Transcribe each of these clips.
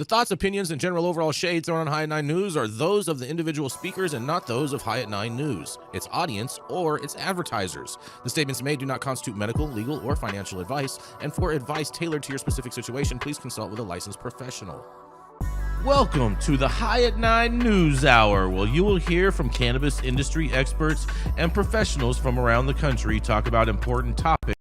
The thoughts, opinions, and general overall shades thrown on High at 9 News are those of the individual speakers and not those of High at 9 News, its audience, or its advertisers. The statements made do not constitute medical, legal, or financial advice, and for advice tailored to your specific situation, please consult with a licensed professional. Welcome to the High at 9 News Hour, where you will hear from cannabis industry experts and professionals from around the country talk about important topics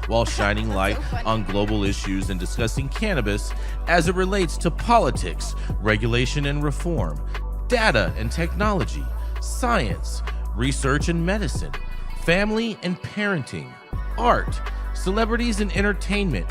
while shining light on global issues and discussing cannabis as it relates to politics, regulation and reform, data and technology, science, research and medicine, family and parenting, art, celebrities and entertainment,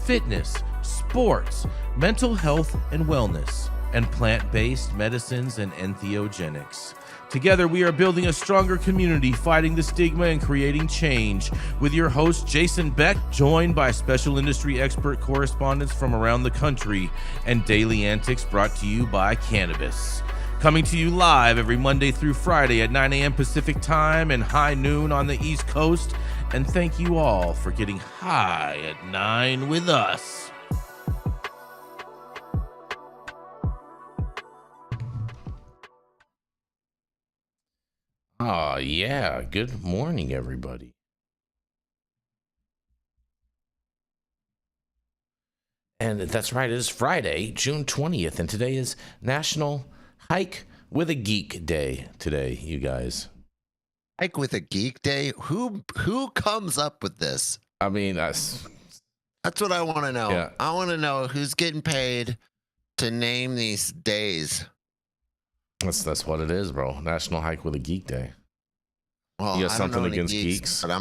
fitness, sports, mental health and wellness, and plant-based medicines and entheogenics. Together, we are building a stronger community, fighting the stigma and creating change. With your host, Jason Beck, joined by special industry expert correspondents from around the country, and daily antics brought to you by cannabis. Coming to you live every Monday through Friday at 9 a.m. Pacific time and high noon on the East Coast. And thank you all for getting high at 9 with us. Oh, yeah. Good morning, everybody. And that's right. It is Friday, June 20th, and today is National Hike with a Geek Day today, you guys. Hike with a Geek Day? Who comes up with this? I mean, that's what I want to know. Yeah. I want to know who's getting paid to name these days. That's what it is, bro. National Hike with a Geek Day. Well, You got I don't something know any against geeks? but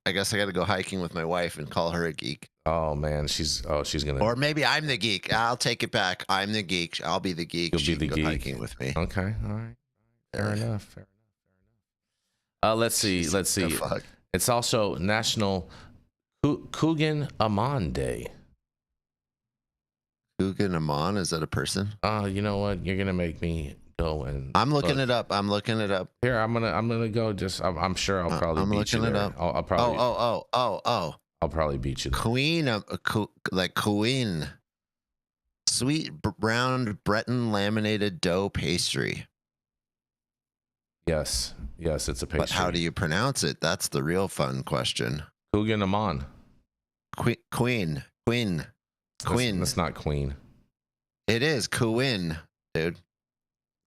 I guess I got to go hiking with my wife and call her a geek. Oh man, she's gonna. Or maybe I'm the geek. I'll take it back. I'm the geek. I'll be the geek. You'll She be can the go geek. hiking with me. Okay, all right, fair enough. Let's see. The fuck? It's also National Kouign Amann Day. Kouign Amann, is that a person? You know what? You're gonna make me go and. I'm looking it up. I'm looking it up. Here, I'm gonna go. I'm sure I'll probably I'm beat you looking it there. up. I'll probably. Oh. I'll probably beat you there. Like Kouign. Sweet brown Breton laminated dough pastry. Yes, it's a pastry. But how do you pronounce it? That's the real fun question. Kouign Amann. Queen. That's not Queen. It is Kouign, dude.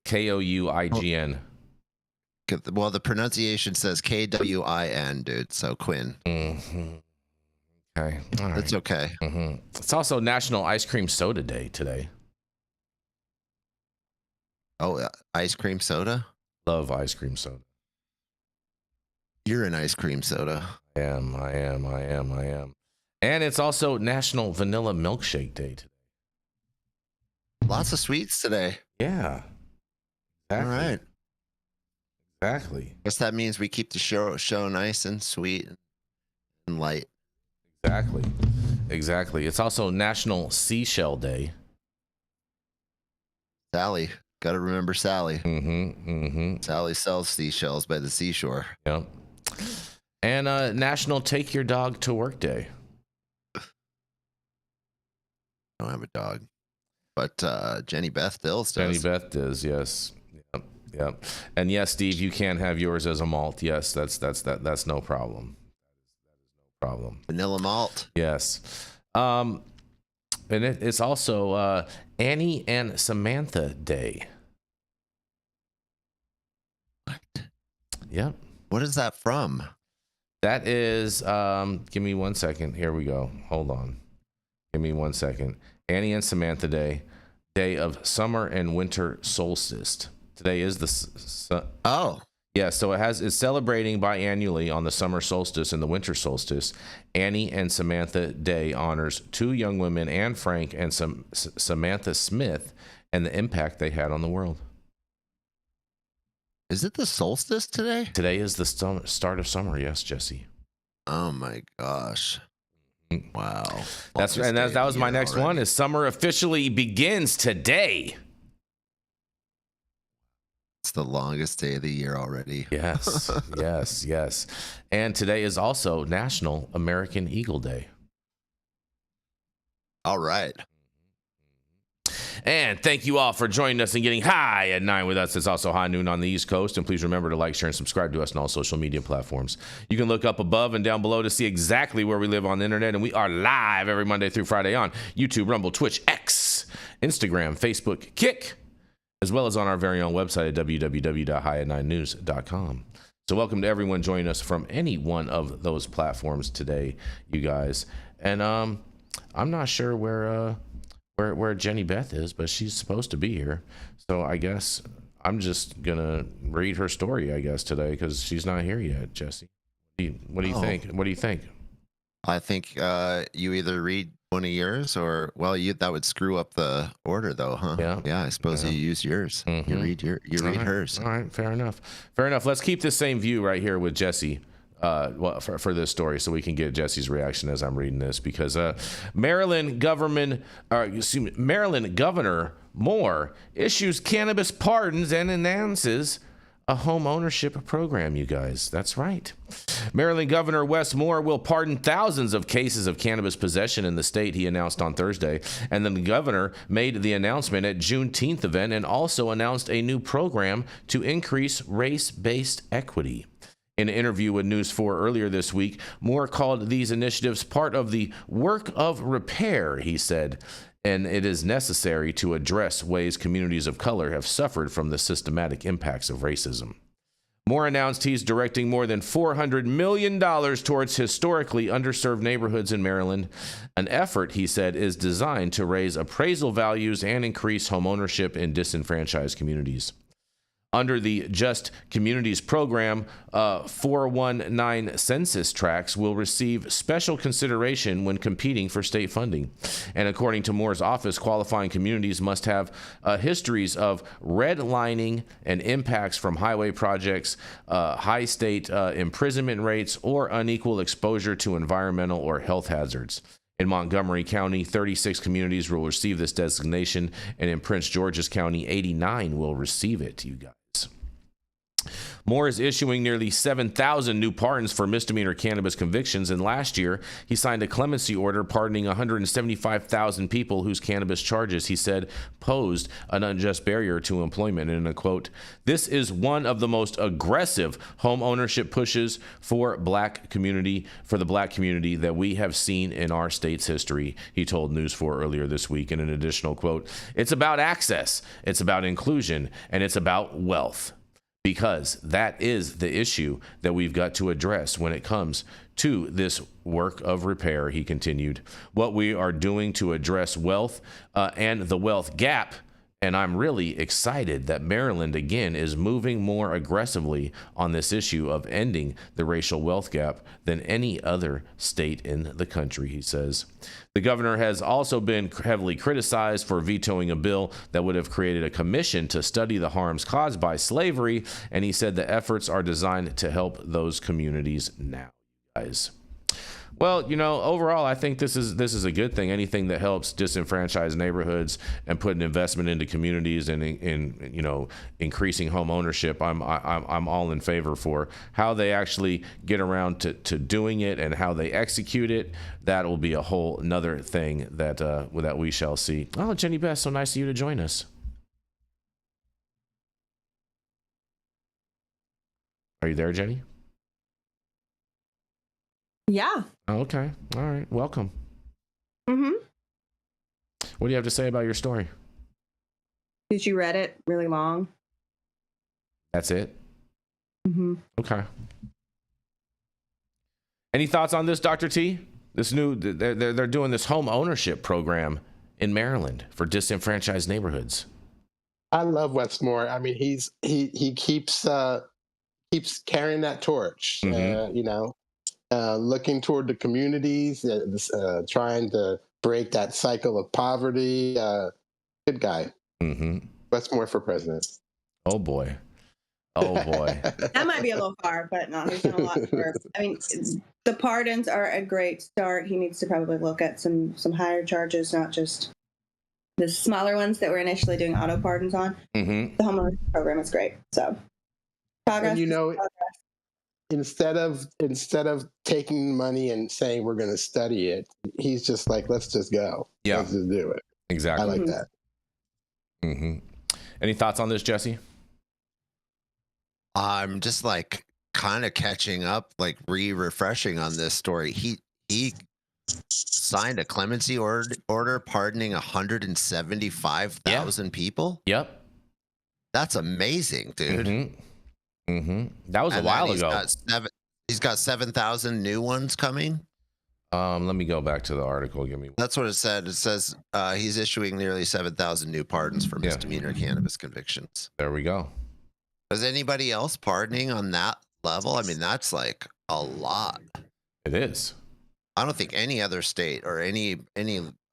Kouign. Well, the pronunciation says Kwin, dude. So Quinn. Mm-hmm. Okay. All right. It's okay. Mm-hmm. It's also National Ice Cream Soda Day today. Oh, ice cream soda? Love ice cream soda. You're an ice cream soda. I am. And it's also National Vanilla Milkshake Day today. Lots of sweets today. Yeah. Exactly. All right. Exactly. Guess that means we keep the show nice and sweet and light. Exactly. It's also National Seashell Day. Sally. Got to remember Sally. Mm-hmm. Sally sells seashells by the seashore. Yep. And National Take Your Dog to Work Day. I don't have a dog. But Jenny Beth Dills does. Jenny Beth does, yes. Yep. And yes, Steve, you can have yours as a malt. Yes, that's no problem. That is no problem. Vanilla malt. Yes. And it's also Annie and Samantha Day. What? Yep. What is that from? That is, give me 1 second. Here we go. Hold on. Give me 1 second. Annie and Samantha Day, day of summer and winter solstice. Today is the yeah. So it's celebrating biannually on the summer solstice and the winter solstice. Annie and Samantha Day honors two young women, Anne Frank and Samantha Smith, and the impact they had on the world. Is it the solstice today? Today is the start of summer. Yes, Jesse. Oh my gosh. Wow. That was my next one. Is summer officially begins today? It's the longest day of the year already. Yes, yes. And today is also National American Eagle Day. All right. And thank you all for joining us and getting high at 9 with us. It's also high noon on the East Coast. And please remember to like, share, and subscribe to us on all social media platforms. You can look up above and down below to see exactly where we live on the internet. And we are live every Monday through Friday on YouTube, Rumble, Twitch, X, Instagram, Facebook, Kick, as well as on our very own website at www.highat9news.com. So welcome to everyone joining us from any one of those platforms today, you guys. And I'm not sure where Jenny Beth is, but she's supposed to be here. So I guess I'm just gonna read her story, I guess, today, because she's not here yet. Jesse, what do you think? What do you think? I think you either read one of yours, or that would screw up the order, though, huh? Yeah. I suppose you use yours. Mm-hmm. You read hers. All right, fair enough. Let's keep the same view right here with Jesse. For this story, so we can get Jesse's reaction as I'm reading this, because Maryland Governor Moore issues cannabis pardons and announces a home ownership program, you guys. That's right. Maryland Governor Wes Moore will pardon thousands of cases of cannabis possession in the state, he announced on Thursday. And then the governor made the announcement at Juneteenth event and also announced a new program to increase race-based equity. In an interview with News 4 earlier this week, Moore called these initiatives part of the work of repair, he said, and it is necessary to address ways communities of color have suffered from the systematic impacts of racism. Moore announced he's directing more than $400 million towards historically underserved neighborhoods in Maryland. An effort, he said, is designed to raise appraisal values and increase homeownership in disenfranchised communities. Under the Just Communities program, 419 census tracts will receive special consideration when competing for state funding. And according to Moore's office, qualifying communities must have histories of redlining and impacts from highway projects, high state imprisonment rates, or unequal exposure to environmental or health hazards. In Montgomery County, 36 communities will receive this designation, and in Prince George's County, 89 will receive it, you guys. Moore is issuing nearly 7,000 new pardons for misdemeanor cannabis convictions, and last year he signed a clemency order pardoning 175,000 people whose cannabis charges, he said, posed an unjust barrier to employment. And in a quote, "This is one of the most aggressive home ownership pushes for the black community that we have seen in our state's history," he told News 4 earlier this week. In an additional quote, "It's about access, it's about inclusion, and it's about wealth. Because that is the issue that we've got to address when it comes to this work of repair," he continued. "What we are doing to address wealth and the wealth gap, and I'm really excited that Maryland again is moving more aggressively on this issue of ending the racial wealth gap than any other state in the country," he says. The governor has also been heavily criticized for vetoing a bill that would have created a commission to study the harms caused by slavery, and he said the efforts are designed to help those communities now, guys. Well, overall, I think this is a good thing. Anything that helps disenfranchised neighborhoods and put an investment into communities and in increasing home ownership, I'm all in favor for. How they actually get around to doing it and how they execute it, that will be a whole another thing that we shall see. Oh, Jenny Beth, so nice of you to join us. Are you there, Jenny? Yeah. Oh, okay. All right. Welcome. Mm-hmm. What do you have to say about your story? Did you read it really long? That's it? Mm-hmm. Okay. Any thoughts on this, Dr. T? This new, they're doing this home ownership program in Maryland for disenfranchised neighborhoods. I love Wes Moore. I mean, he keeps carrying that torch. Mm-hmm. Looking toward the communities, trying to break that cycle of poverty. Good guy. Mm-hmm. Wes Moore for president. Oh boy. That might be a little far, but no, he's done a lot for. I mean, the pardons are a great start. He needs to probably look at some higher charges, not just the smaller ones that we're initially doing auto pardons on. Mm-hmm. The homeowner program is great. So progress. And progress. Instead of taking money and saying we're going to study it, he's just like, let's just go. Yeah. Let's just do it. Exactly. I like that. Mm-hmm. Any thoughts on this, Jesse? I'm just like kind of catching up, like refreshing on this story. He signed a clemency order pardoning 175,000 people. Yep. That's amazing, dude. Mm-hmm. Mm-hmm. That was a while ago. He's got 7,000 new ones coming. Let me go back to the article. That's what it said. It says he's issuing nearly 7,000 new pardons for misdemeanor cannabis convictions. There we go. Is anybody else pardoning on that level? I mean, that's like a lot. It is. I don't think any other state or any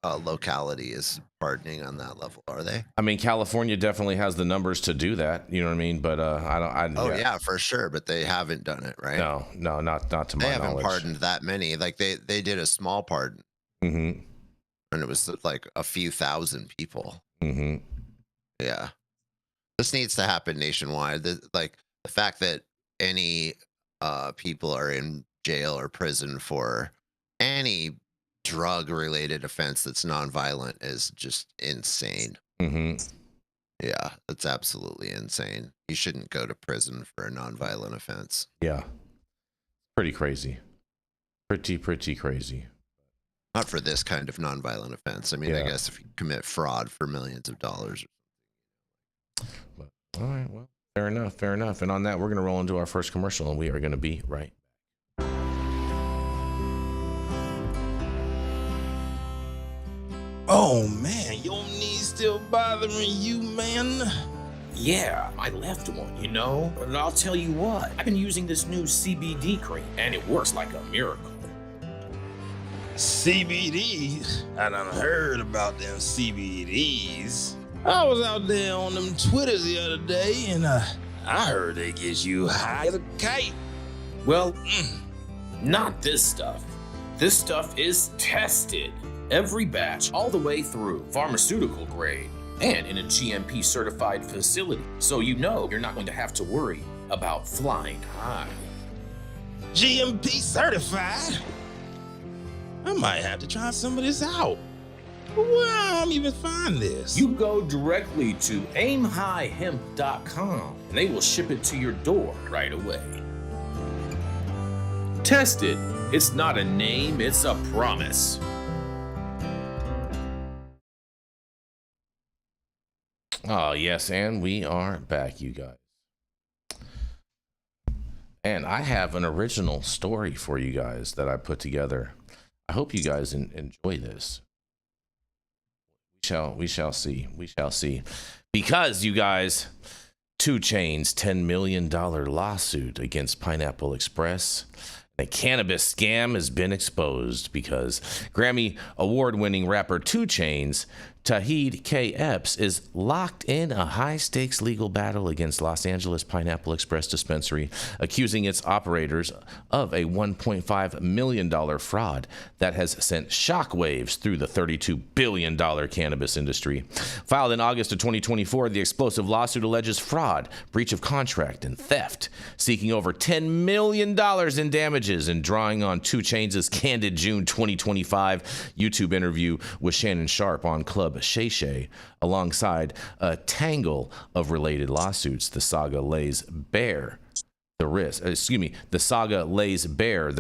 locality is pardoning on that level, are they? I mean, California definitely has the numbers to do that. You know what I mean? But yeah, for sure. But they haven't done it, right? No, not to my knowledge. They haven't pardoned that many. Like they did a small pardon, mm-hmm. and it was like a few thousand people. Mm-hmm. Yeah, this needs to happen nationwide. The fact that any people are in jail or prison for any drug-related offense that's nonviolent is just insane. Mm-hmm. Yeah, that's absolutely insane. You shouldn't go to prison for a nonviolent offense. Yeah, pretty crazy. Pretty crazy. Not for this kind of nonviolent offense. I mean, I guess if you commit fraud for millions of dollars. But, all right, well, fair enough. And on that, we're going to roll into our first commercial, and we are going to be right. Oh man, your knees still bothering you, man? Yeah, I left one, you know? But I'll tell you what, I've been using this new CBD cream, and it works like a miracle. CBDs? I done heard about them CBDs. I was out there on them Twitters the other day, and I heard they get you high as a kite. Well, not this stuff. This stuff is tested. Every batch, all the way through, pharmaceutical grade, and in a GMP certified facility, so you know you're not going to have to worry about flying high. GMP certified? I might have to try some of this out. Where I'm even find this? You go directly to aimhighhemp.com and they will ship it to your door right away. Tested. It's not a name, it's a promise. Oh, yes, and we are back, you guys. And I have an original story for you guys that I put together. I hope you guys enjoy this. We shall see. Because, you guys, 2 Chainz' $10 million lawsuit against Pineapple Express. A cannabis scam has been exposed because Grammy award-winning rapper 2 Chainz, Tahid K. Epps, is locked in a high-stakes legal battle against Los Angeles Pineapple Express dispensary, accusing its operators of a $1.5 million fraud that has sent shockwaves through the $32 billion cannabis industry. Filed in August of 2024, the explosive lawsuit alleges fraud, breach of contract, and theft, seeking over $10 million in damages and drawing on 2 Chainz' candid June 2025 YouTube interview with Shannon Sharpe on Club Seashell, alongside a tangle of related lawsuits. The saga lays bare the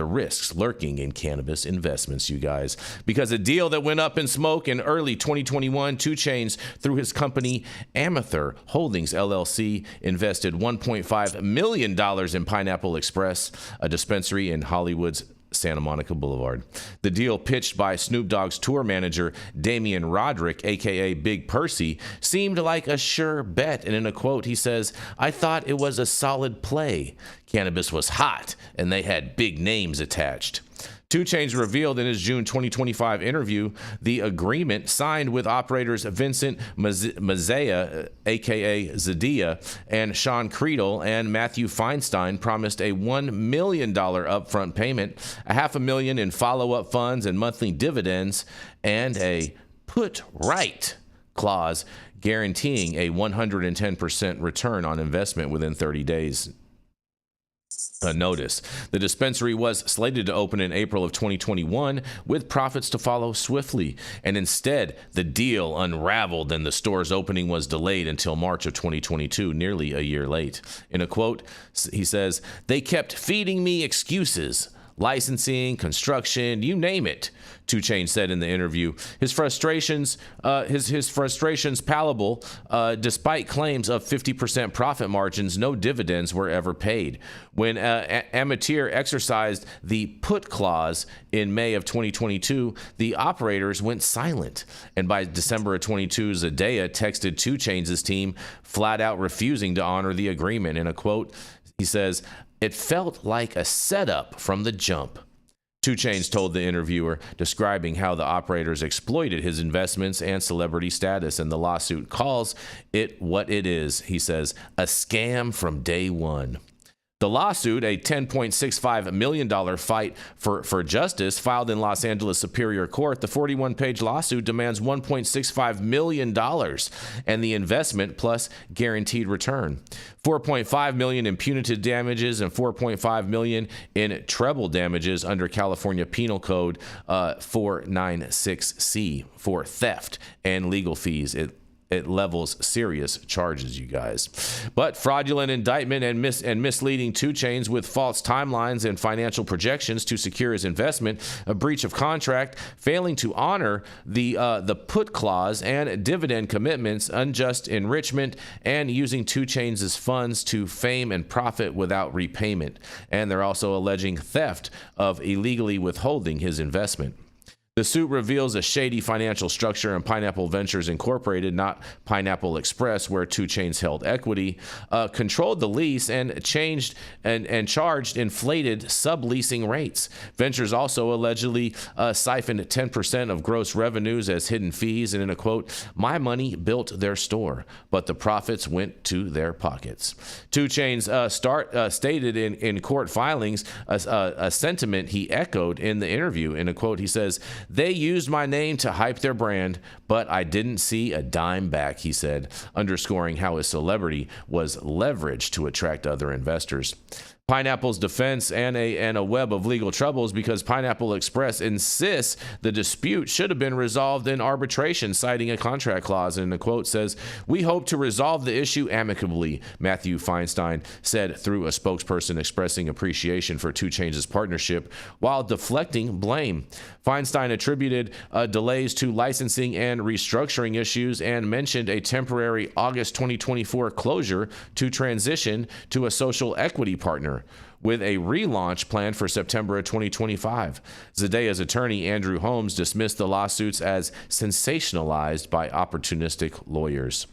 risks lurking in cannabis investments, you guys. Because a deal that went up in smoke in early 2021, 2 Chainz, through his company Amann Holdings LLC, invested $1.5 million in Pineapple Express, a dispensary in Hollywood's Santa Monica Boulevard. The deal, pitched by Snoop Dogg's tour manager Damian Roderick, aka Big Percy, seemed like a sure bet, and in a quote he says, "I thought it was a solid play. Cannabis was hot and they had big names attached." 2 Chainz revealed in his June 2025 interview the agreement signed with operators Vincent Mazzea, aka Zadia, and Sean Creedle and Matthew Feinstein promised a $1 million upfront payment, a $500,000 in follow-up funds and monthly dividends, and a put right clause guaranteeing a 110% return on investment within 30 days. notice. The dispensary was slated to open in April of 2021 with profits to follow swiftly. And instead, the deal unraveled and the store's opening was delayed until March of 2022, nearly a year late. In a quote, he says, "They kept feeding me excuses. Licensing, construction, you name it," 2 Chainz said in the interview. His frustrations palpable. Despite claims of 50% profit margins, no dividends were ever paid. When Amateur exercised the put clause in May of 2022, the operators went silent. And by December of 22, Zendaya texted 2 Chainz' team, flat out refusing to honor the agreement. In a quote, he says, "It felt like a setup from the jump." 2 Chainz told the interviewer, describing how the operators exploited his investments and celebrity status, and the lawsuit calls it what it is. He says, "A scam from day one." The lawsuit, a $10.65 million fight for justice, filed in Los Angeles Superior Court. The 41-page lawsuit demands $1.65 million and the investment plus guaranteed return. $4.5 million in punitive damages and $4.5 million in treble damages under California Penal Code 496C for theft and legal fees. It levels serious charges, you guys. But fraudulent indictment and misleading 2 Chainz with false timelines and financial projections to secure his investment, a breach of contract, failing to honor the put clause and dividend commitments, unjust enrichment, and using 2 Chainz' funds to fame and profit without repayment. And they're also alleging theft of illegally withholding his investment. The suit reveals a shady financial structure in Pineapple Ventures Incorporated, not Pineapple Express, where 2 Chainz held equity, controlled the lease and charged inflated subleasing rates. Ventures also allegedly siphoned 10% of gross revenues as hidden fees, and in a quote, "My money built their store, but the profits went to their pockets." 2 Chainz stated in court filings a sentiment he echoed in the interview. In a quote, he says, "They used my name to hype their brand, but I didn't see a dime back," he said, underscoring how his celebrity was leveraged to attract other investors. Pineapple's defense and a web of legal troubles because Pineapple Express insists the dispute should have been resolved in arbitration, citing a contract clause. And the quote says, "We hope to resolve the issue amicably," Matthew Feinstein said through a spokesperson, expressing appreciation for 2 Chainz' partnership while deflecting blame. Feinstein attributed delays to licensing and restructuring issues and mentioned a temporary August 2024 closure to transition to a social equity partner, with a relaunch planned for September of 2025. Zendaya's attorney, Andrew Holmes, dismissed the lawsuits as sensationalized by opportunistic lawyers.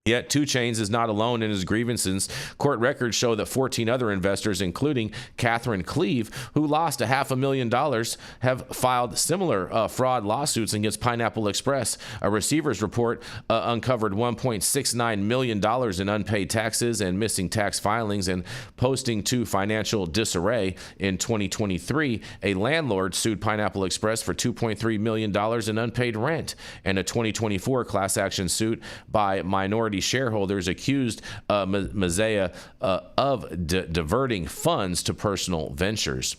Yet 2 Chainz is not alone in his grievances. Court records show that 14 other investors, including Catherine Cleave, who lost $500,000, have filed similar fraud lawsuits against Pineapple Express. A receiver's report uncovered $1.69 million in unpaid taxes and missing tax filings, and posting to financial disarray. In 2023, a landlord sued Pineapple Express for $2.3 million in unpaid rent, and a 2024 class action suit by minority shareholders accused Mazaya of diverting funds to personal ventures.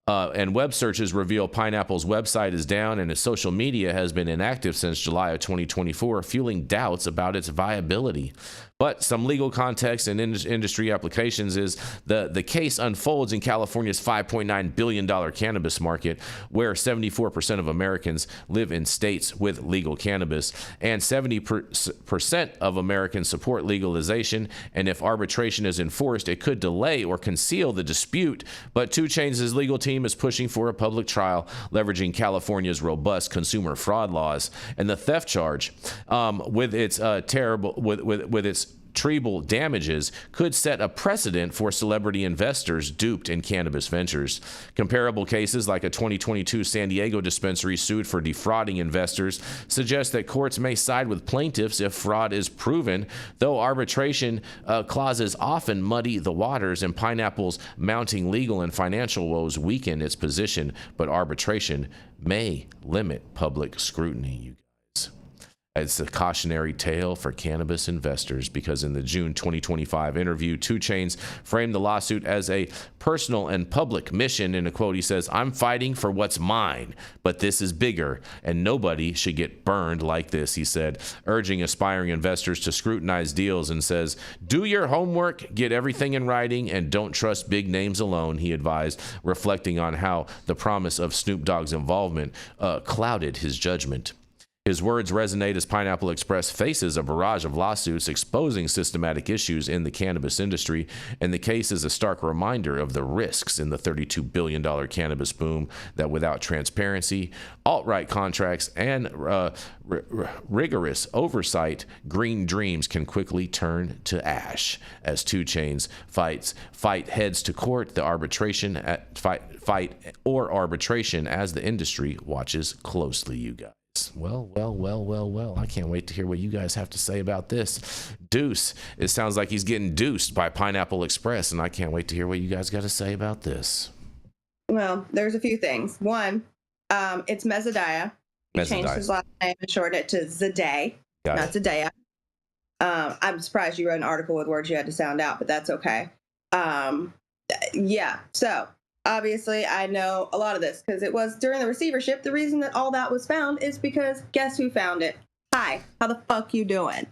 And web searches reveal Pineapple's website is down and its social media has been inactive since July of 2024, fueling doubts about its viability. But some legal context and industry applications is the case unfolds in California's $5.9 billion cannabis market, where 74% of Americans live in states with legal cannabis, and 70% of Americans support legalization. And if arbitration is enforced, it could delay or conceal the dispute. But 2 Chainz' legal team is pushing for a public trial, leveraging California's robust consumer fraud laws. And the theft charge, with its treble damages, could set a precedent for celebrity investors duped in cannabis ventures. Comparable cases like a 2022 San Diego dispensary sued for defrauding investors suggest that courts may side with plaintiffs if fraud is proven, though arbitration clauses often muddy the waters, and Pineapple's mounting legal and financial woes weaken its position, but arbitration may limit public scrutiny, you guys. It's a cautionary tale for cannabis investors because in the June 2025 interview, 2 Chainz framed the lawsuit as a personal and public mission. In a quote, he says, "I'm fighting for what's mine, but this is bigger, and nobody should get burned like this," he said, urging aspiring investors to scrutinize deals and says, "Do your homework, get everything in writing, and don't trust big names alone," he advised, reflecting on how the promise of Snoop Dogg's involvement clouded his judgment. His words resonate as Pineapple Express faces a barrage of lawsuits exposing systematic issues in the cannabis industry, and the case is a stark reminder of the risks in the $32 billion cannabis boom that without transparency, alt-right contracts, and rigorous oversight, green dreams can quickly turn to ash. As 2 Chainz fight heads to court, the arbitration arbitration as the industry watches closely, you guys. Well. I can't wait to hear what you guys have to say about this. Deuce. It sounds like he's getting deuced by Pineapple Express, and I can't wait to hear what you guys got to say about this. Well, there's a few things. One, it's Mezzadiah. He changed his last name and shortened it to Zaday, not Zadaya. I'm surprised you wrote an article with words you had to sound out, but that's okay. Yeah, so obviously, I know a lot of this because it was during the receivership. The reason that all that was found is because guess who found it? Hi, how the fuck you doing?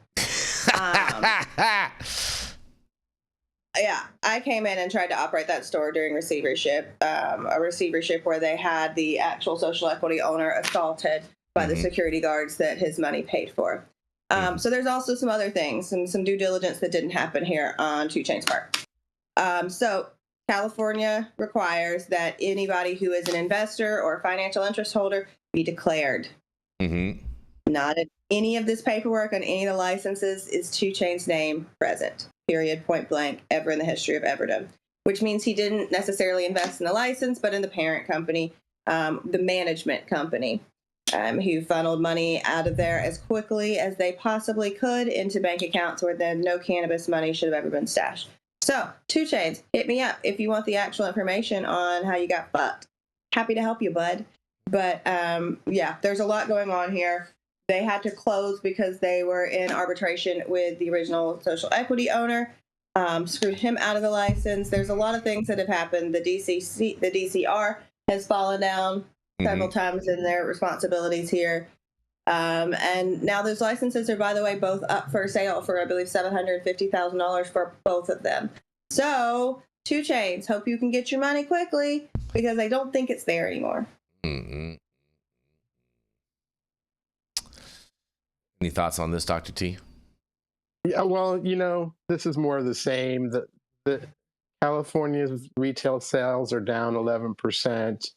Yeah, I came in and tried to operate that store during receivership, a receivership where they had the actual social equity owner assaulted by the security guards that his money paid for. So there's also some other things and some due diligence that didn't happen here on 2 Chainz part. So California requires that anybody who is an investor or financial interest holder be declared. Not in any of this paperwork on any of the licenses is 2 Chainz name present, period, point blank, ever in the history of Everdom, which means he didn't necessarily invest in the license, but in the parent company, the management company, who funneled money out of there as quickly as they possibly could into bank accounts where then no cannabis money should have ever been stashed. So, 2 Chainz, hit me up if you want the actual information on how you got fucked. Happy to help you, bud. But yeah, there's a lot going on here. They had to close because they were in arbitration with the original social equity owner, screwed him out of the license. There's a lot of things that have happened. The DCR has fallen down several times in their responsibilities here. And now those licenses are, by the way, both up for sale for, I believe, $750,000 for both of them. So 2 Chainz, hope you can get your money quickly because I don't think it's there anymore. Any thoughts on this, Dr. T? Yeah, well, this is more of the same. The California's retail sales are down 11%.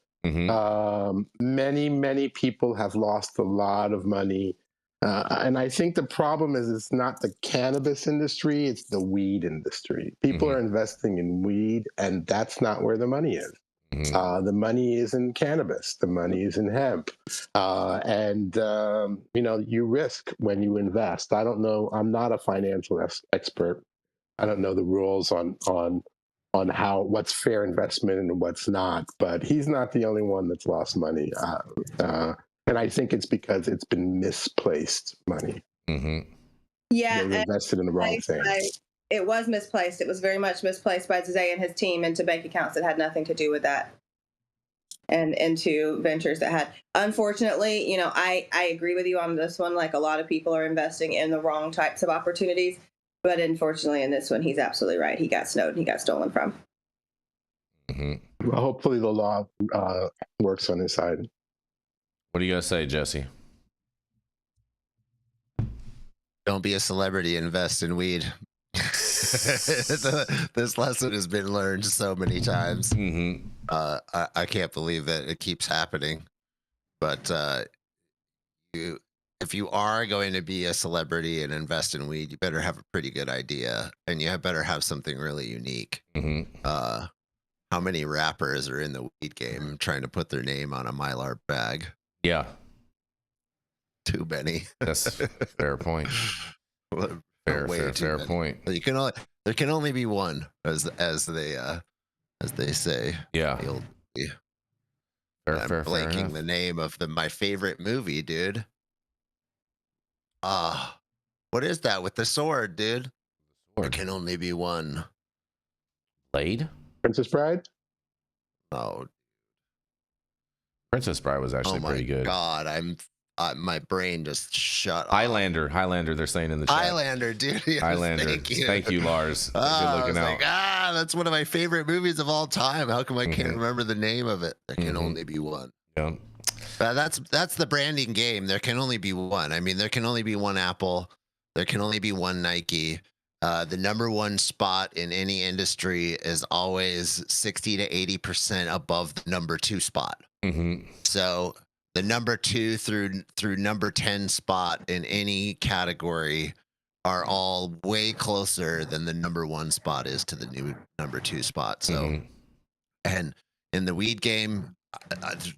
Many people have lost a lot of money. And I think the problem is it's not the cannabis industry, it's the weed industry. People are investing in weed, and that's not where the money is. The money is in cannabis. The money is in hemp. And you risk when you invest. I don't know. I'm not a financial expert. I don't know the rules on what's fair investment and what's not. But he's not the only one that's lost money. And I think it's because it's been misplaced money. Yeah. They invested in the wrong thing. It was misplaced. It was very much misplaced by Zay and his team into bank accounts that had nothing to do with that, and into ventures that had. Unfortunately, I agree with you on this one. Like, a lot of people are investing in the wrong types of opportunities, but unfortunately in this one, he's absolutely right. He got snowed and he got stolen from. Well, hopefully the law works on his side. What are you going to say, Jesse? Don't be a celebrity, invest in weed. This lesson has been learned so many times. I can't believe that it keeps happening. But if you are going to be a celebrity and invest in weed, you better have a pretty good idea, and you better have something really unique. How many rappers are in the weed game trying to put their name on a Mylar bag? Yeah. Too many. That's a fair point. Fair point. There can only be one, as they say. Yeah. I'm blanking the name of my favorite movie, dude. What is that with the sword, dude? There Sword. can only be one. Blade? Princess Bride? Oh, Princess Bride was actually oh my pretty good. God, my brain just shut off. Highlander, they're saying in the chat. Highlander, dude. Yes, Highlander. Thank you, Lars. Good I looking was out. like, that's one of my favorite movies of all time. How come I can't remember the name of it? There can only be one. Yeah. That's the branding game. There can only be one. I mean, there can only be one Apple. There can only be one Nike. The number one spot in any industry is always 60 to 80% above the number two spot. So the number 2 through number 10 spot in any category are all way closer than the number 1 spot is to the new number 2 spot. So, and in the weed game,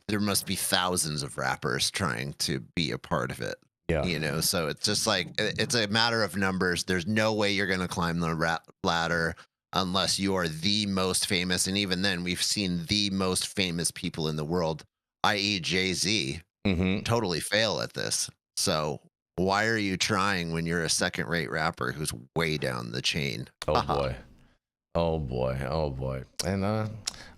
there must be thousands of rappers trying to be a part of it. Yeah. You know, so it's just like, it's a matter of numbers. There's no way you're going to climb the rap ladder unless you are the most famous. And even then, we've seen the most famous people in the world, i.e. Jay-Z, totally fail at this. So why are you trying when you're a second-rate rapper who's way down the chain? Oh, boy. Oh, boy. Oh, boy. And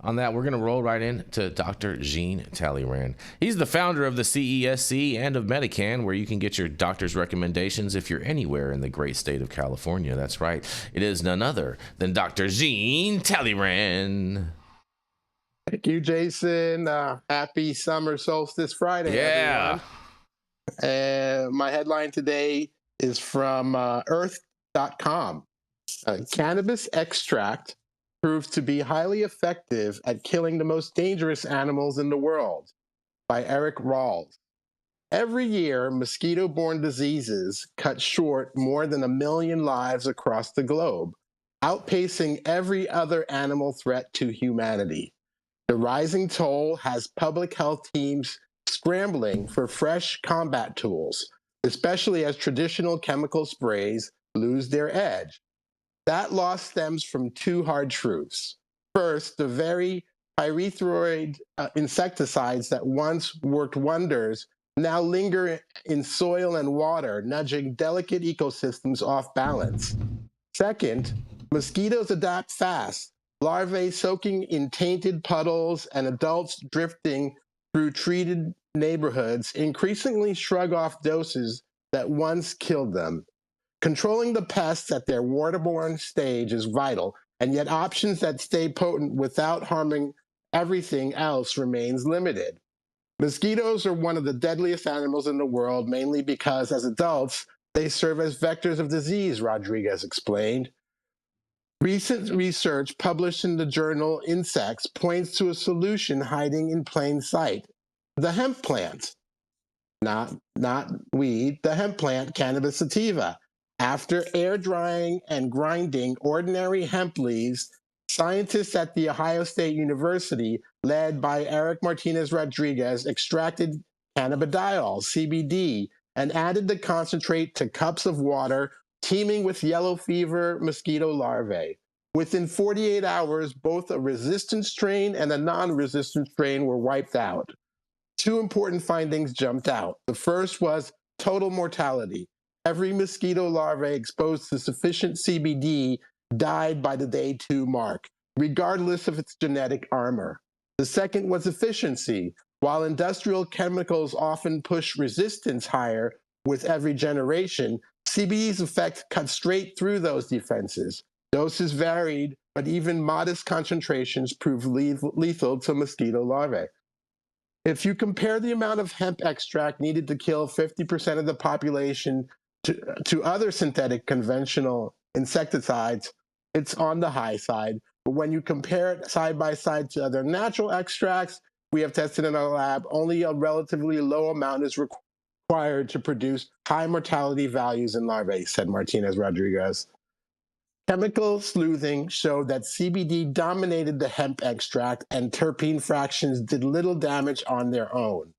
on that, we're going to roll right into Dr. Jean Talleyrand. He's the founder of the CESC and of Medican, where you can get your doctor's recommendations if you're anywhere in the great state of California. That's right. It is none other than Dr. Jean Talleyrand. Thank you, Jason. Happy summer solstice Friday, Yeah. everyone. My headline today is from earth.com. Cannabis extract proves to be highly effective at killing the most dangerous animals in the world, by Eric Rawls. Every year, mosquito-borne diseases cut short more than 1 million lives across the globe, outpacing every other animal threat to humanity. The rising toll has public health teams scrambling for fresh combat tools, especially as traditional chemical sprays lose their edge. That loss stems from 2 hard truths. First, the very pyrethroid insecticides that once worked wonders now linger in soil and water, nudging delicate ecosystems off balance. Second, mosquitoes adapt fast, larvae soaking in tainted puddles and adults drifting through treated neighborhoods increasingly shrug off doses that once killed them. Controlling the pests at their waterborne stage is vital, and yet options that stay potent without harming everything else remains limited. Mosquitoes are one of the deadliest animals in the world, mainly because as adults, they serve as vectors of disease, Rodriguez explained. Recent research published in the journal Insects points to a solution hiding in plain sight: the hemp plant. Not weed, the hemp plant, Cannabis sativa. After air drying and grinding ordinary hemp leaves, scientists at The Ohio State University, led by Eric Martinez Rodriguez, extracted cannabidiol, CBD, and added the concentrate to cups of water teeming with yellow fever mosquito larvae. Within 48 hours, both a resistant strain and a non-resistant strain were wiped out. 2 important findings jumped out. The first was total mortality. Every mosquito larvae exposed to sufficient CBD died by the day 2 mark, regardless of its genetic armor. The second was efficiency. While industrial chemicals often push resistance higher with every generation, CBD's effect cut straight through those defenses. Doses varied, but even modest concentrations proved lethal to mosquito larvae. If you compare the amount of hemp extract needed to kill 50% of the population to other synthetic conventional insecticides, it's on the high side. But when you compare it side by side to other natural extracts we have tested in our lab, only a relatively low amount is required to produce high mortality values in larvae, said Martinez Rodriguez. Chemical sleuthing showed that CBD dominated the hemp extract and terpene fractions did little damage on their own.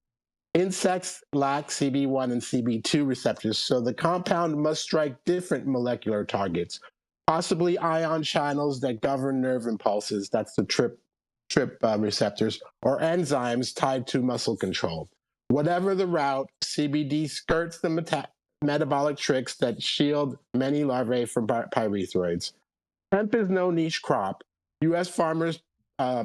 Insects lack CB1 and CB2 receptors, so the compound must strike different molecular targets, possibly ion channels that govern nerve impulses, that's the TRP receptors, or enzymes tied to muscle control. Whatever the route, CBD skirts the metabolic tricks that shield many larvae from pyrethroids. Hemp is no niche crop. U.S. farmers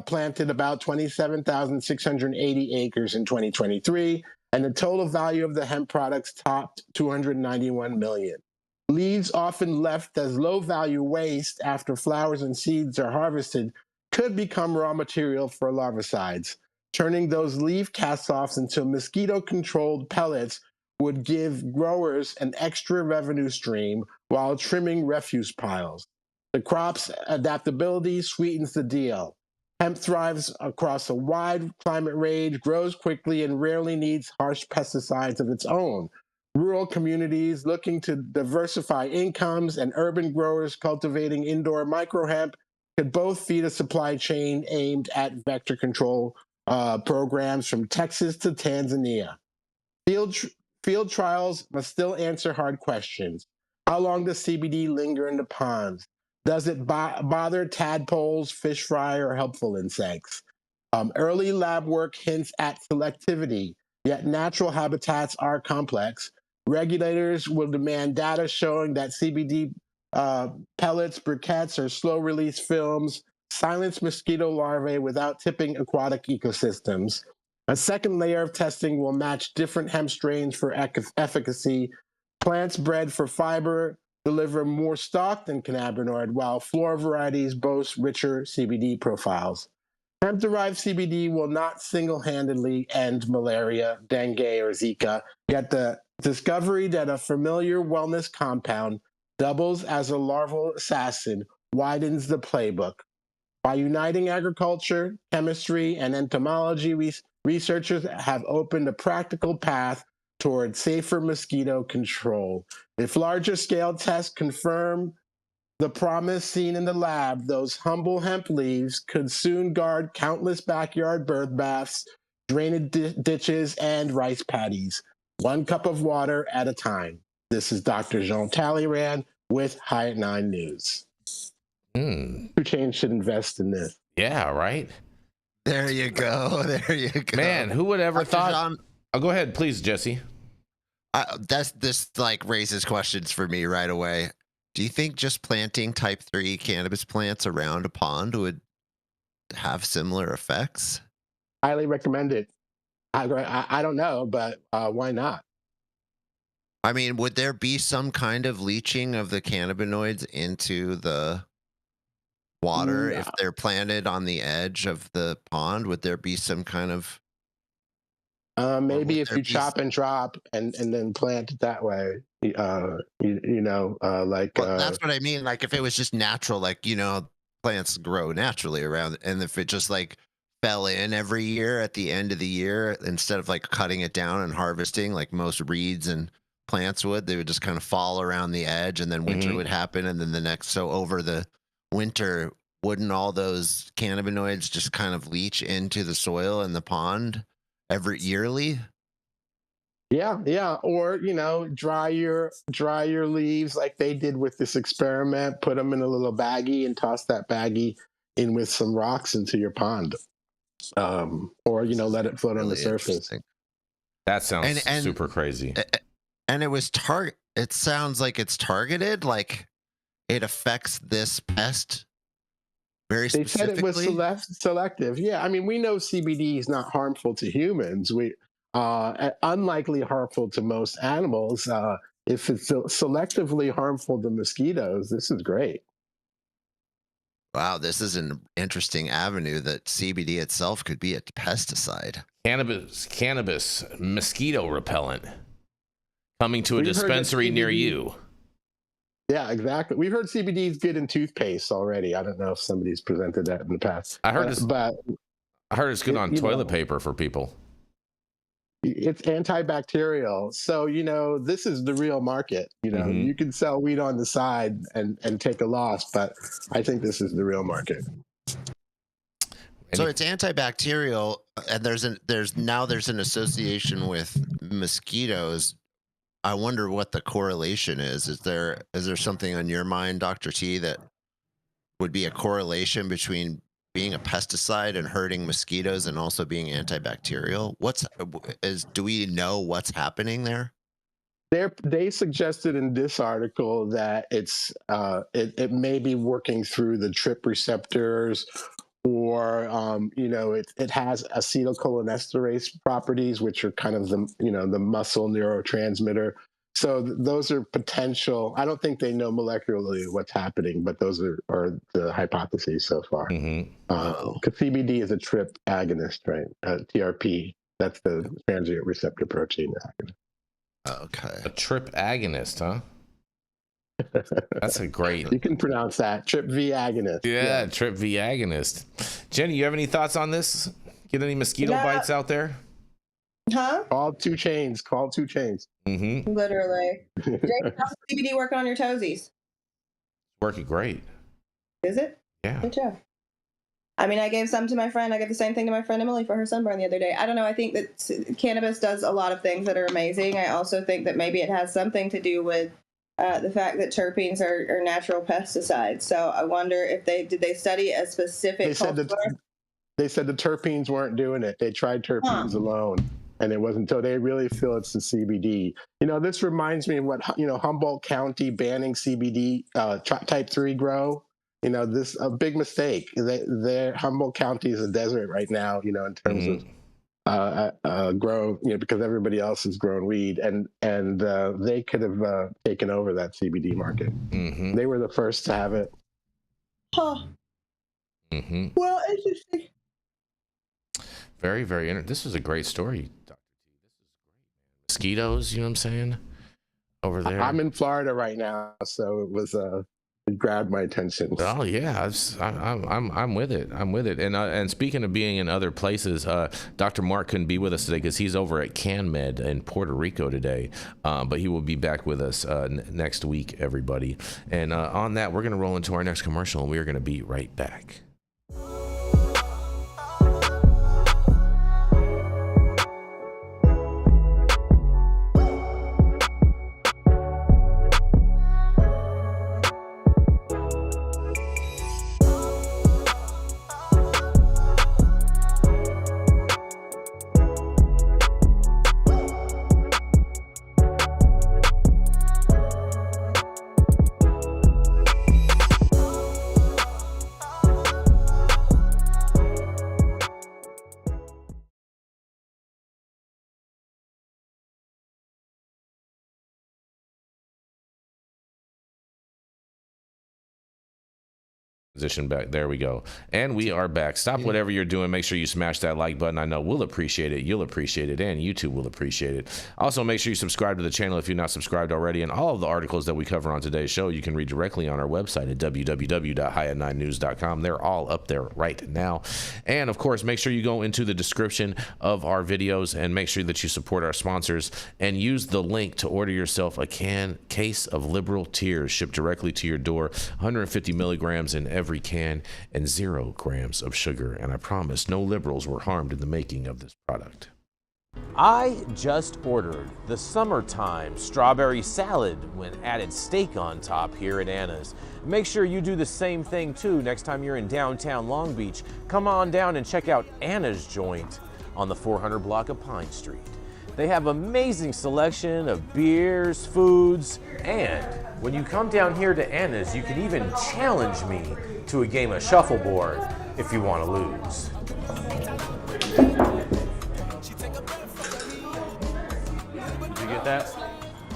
planted about 27,680 acres in 2023, and the total value of the hemp products topped 291 million. Leaves often left as low-value waste after flowers and seeds are harvested could become raw material for larvicides. Turning those leaf cast-offs into mosquito-controlled pellets would give growers an extra revenue stream while trimming refuse piles. The crop's adaptability sweetens the deal. Hemp thrives across a wide climate range, grows quickly, and rarely needs harsh pesticides of its own. Rural communities looking to diversify incomes and urban growers cultivating indoor microhemp could both feed a supply chain aimed at vector control programs from Texas to Tanzania. Field trials must still answer hard questions. How long does CBD linger in the ponds? Does it bother tadpoles, fish fry, or helpful insects? Early lab work hints at selectivity, yet natural habitats are complex. Regulators will demand data showing that CBD pellets, briquettes, or slow-release films silence mosquito larvae without tipping aquatic ecosystems. A second layer of testing will match different hemp strains for efficacy. Plants bred for fiber deliver more stalk than cannabinoid, while flora varieties boast richer CBD profiles. Hemp-derived CBD will not single-handedly end malaria, dengue, or Zika, yet the discovery that a familiar wellness compound doubles as a larval assassin widens the playbook. By uniting agriculture, chemistry, and entomology, researchers have opened a practical path toward safer mosquito control. If larger scale tests confirm the promise seen in the lab, those humble hemp leaves could soon guard countless backyard bird baths, drainage ditches, and rice paddies, one cup of water at a time. This is Dr. Jean Talleyrand with High at 9 News. Who Chain should invest in this? Yeah, right? There you go. There you go. Man, who would ever Dr. thought? Jean, Oh, go ahead, please, Jesse. this like raises questions for me right away. Do you think just planting type 3 cannabis plants around a pond would have similar effects? Highly recommend it. I don't know, but why not? I mean, would there be some kind of leaching of the cannabinoids into the water if they're planted on the edge of the pond? Would there be some kind of maybe if you chop and drop and then plant it that way, like. Well, that's what I mean. Like if it was just natural, like, plants grow naturally around, and if it just like fell in every year at the end of the year, instead of like cutting it down and harvesting like most reeds and plants would, they would just kind of fall around the edge, and then winter would happen, and then so over the winter, wouldn't all those cannabinoids just kind of leach into the soil and the pond yearly? Yeah. Or, dry your leaves like they did with this experiment, put them in a little baggie and toss that baggie in with some rocks into your pond. Or, let it float on the surface. That sounds super crazy. And it sounds like it's targeted, like it affects this pest very specifically. They said it was selective. Yeah, I mean, we know CBD is not harmful to humans. Unlikely harmful to most animals. If it's selectively harmful to mosquitoes, this is great. Wow, this is an interesting avenue that CBD itself could be a pesticide. Cannabis mosquito repellent coming to a dispensary near you. Yeah, exactly. We've heard CBD is good in toothpaste already. I don't know if somebody's presented that in the past. I heard it's good on toilet paper for people. It's antibacterial. So, this is the real market. You can sell weed on the side and take a loss, but I think this is the real market. So it's antibacterial, and there's an association with mosquitoes. I wonder what the correlation is. Is there something on your mind, Dr. T, that would be a correlation between being a pesticide and hurting mosquitoes and also being antibacterial? Do we know what's happening there? They suggested in this article that it may be working through the TRP receptors, or it has acetylcholinesterase properties, which are kind of the muscle neurotransmitter. So those are potential. I don't think they know molecularly what's happening, but those are the hypotheses so far. Because CBD is a TRP agonist, right? TRP. That's the transient receptor protein agonist. Okay. A TRP agonist, huh? That's a great. You can pronounce that. TRP-V agonist. Yeah, TRP-V agonist. Jenny, you have any thoughts on this? Get any mosquito bites out there? Huh? Call 2 Chainz. Call 2 Chainz. Literally. Jake, how's CBD working on your toesies? Working great. Is it? Yeah. Good job. I mean, I gave some to my friend. I gave the same thing to my friend Emily for her sunburn the other day. I don't know. I think that cannabis does a lot of things that are amazing. I also think that maybe it has something to do with the fact that terpenes are natural pesticides. So I wonder if did they study a specific. They said the terpenes weren't doing it. They tried terpenes alone, and it wasn't until they really feel it's the CBD. This reminds me of what Humboldt County banning CBD type 3 grow. This a big mistake. Humboldt County is a desert right now. In terms of grow, because everybody else is growing weed, and they could have taken over that CBD market. They were the first to have it. Well, interesting. Very, very interesting. This is a great story, Dr. T. This is great. Mosquitoes, you know what I'm saying? Over there. I'm in Florida right now, so it was it grabbed my attention. Oh yeah, I'm with it. I'm with it. And speaking of being in other places, Dr. Mark couldn't be with us today because he's over at CanMed in Puerto Rico today. But he will be back with us next week, everybody. And on that, we're going to roll into our next commercial, and we are going to be right back. Position back. There we go. And we are back. Stop whatever you're doing. Make sure you smash that like button. I know we'll appreciate it. You'll appreciate it. And YouTube will appreciate it. Also, make sure you subscribe to the channel if you're not subscribed already. And all of the articles that we cover on today's show, you can read directly on our website at www.highat9news.com. They're all up there right now. And of course, make sure you go into the description of our videos and make sure that you support our sponsors and use the link to order yourself a case of Liberal Tears shipped directly to your door. 150 milligrams in every can and 0 grams of sugar, and I promise no liberals were harmed in the making of this product. I just ordered the summertime strawberry salad when added steak on top here at Anna's. Make sure you do the same thing too next time you're in downtown Long Beach. Come on down and check out Anna's joint on the 400 block of Pine Street. They have amazing selection of beers, foods, and when you come down here to Anna's, you can even challenge me to a game of shuffleboard if you want to lose. Did you get that?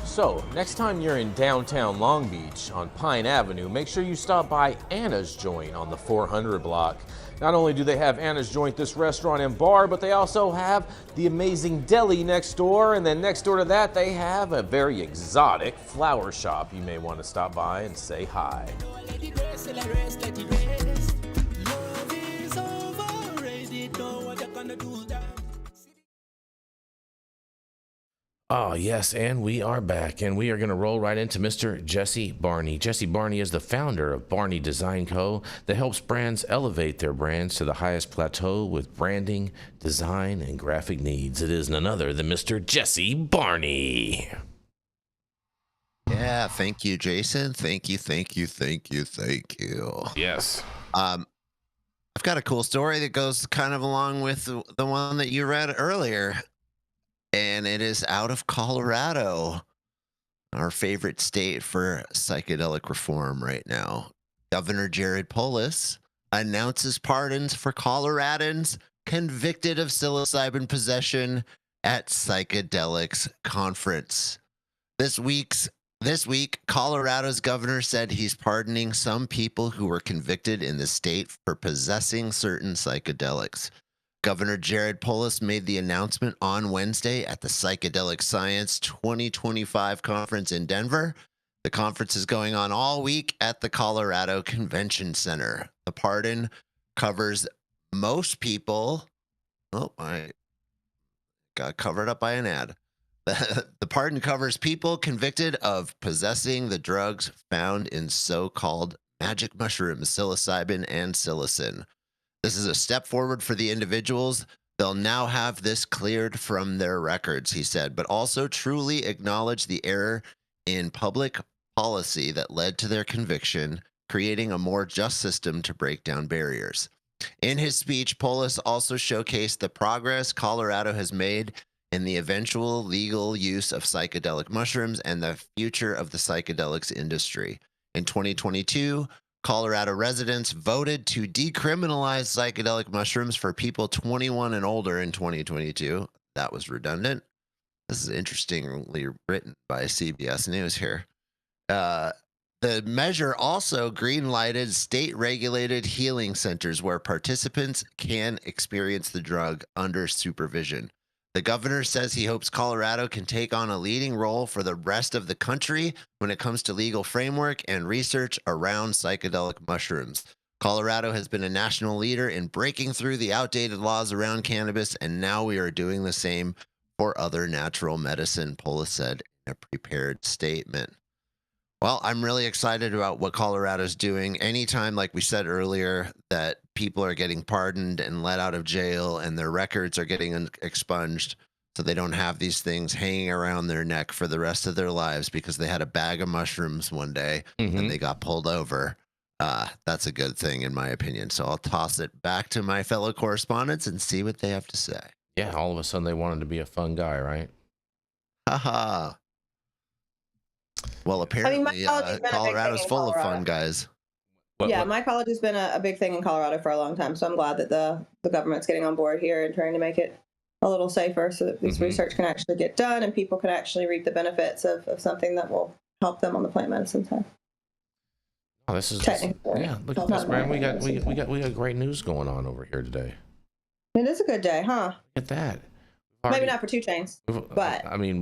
So, next time you're in downtown Long Beach on Pine Avenue, make sure you stop by Anna's Joint on the 400 block. Not only do they have Anna's Joint, this restaurant and bar, but they also have the amazing deli next door, and then next door to that they have a very exotic flower shop. You may want to stop by and say hi. Oh, yes, and we are back, and we are going to roll right into Mr. Jesse Barney. Jesse Barney is the founder of Barney Design Co. that helps brands elevate their brands to the highest plateau with branding, design, and graphic needs. It is none other than Mr. Jesse Barney. Yeah, thank you, Jason. Thank you. Yes. I've got a cool story that goes kind of along with the one that you read earlier. And it is out of Colorado. our favorite state for psychedelic reform right now. Governor Jared Polis announces pardons for Coloradans convicted of psilocybin possession at psychedelics conference. This week, Colorado's governor said he's pardoning some people who were convicted in the state for possessing certain psychedelics. Governor Jared Polis made the announcement on Wednesday at the Psychedelic Science 2025 conference in Denver. The conference is going on all week at the Colorado Convention Center. The pardon covers most people. Oh, I got covered up by an ad. The pardon covers people convicted of possessing the drugs found in so-called magic mushrooms, psilocybin and psilocin. This is a step forward for the individuals. They'll now have this cleared from their records, he said, but also truly acknowledge the error in public policy that led to their conviction, creating a more just system to break down barriers. In his speech, Polis also showcased the progress Colorado has made in the eventual legal use of psychedelic mushrooms and the future of the psychedelics industry. In 2022, Colorado residents voted to decriminalize psychedelic mushrooms for people 21 and older in 2022. That was redundant. This is interestingly written by CBS News here. The measure also green-lighted state-regulated healing centers where participants can experience the drug under supervision. The governor says he hopes Colorado can take on a leading role for the rest of the country when it comes to legal framework and research around psychedelic mushrooms. Colorado has been a national leader in breaking through the outdated laws around cannabis, and now we are doing the same for other natural medicine, Polis said in a prepared statement. Well, I'm really excited about what Colorado's doing. Anytime, like we said earlier, that people are getting pardoned and let out of jail and their records are getting expunged so they don't have these things hanging around their neck for the rest of their lives because they had a bag of mushrooms one day and they got pulled over. That's a good thing, in my opinion. So I'll toss it back to my fellow correspondents and see what they have to say. Yeah, all of a sudden they wanted to be a fun guy, right? Haha. Well, apparently, Colorado's full of fun guys. My college has been a big thing in Colorado for a long time, so I'm glad that the government's getting on board here and trying to make it a little safer so that this research can actually get done and people can actually reap the benefits of something that will help them on the plant medicine side. Oh, this is look at this, man. We got great news going on over here today. It is a good day, huh? Look at that. Maybe not for 2 Chainz, but I mean,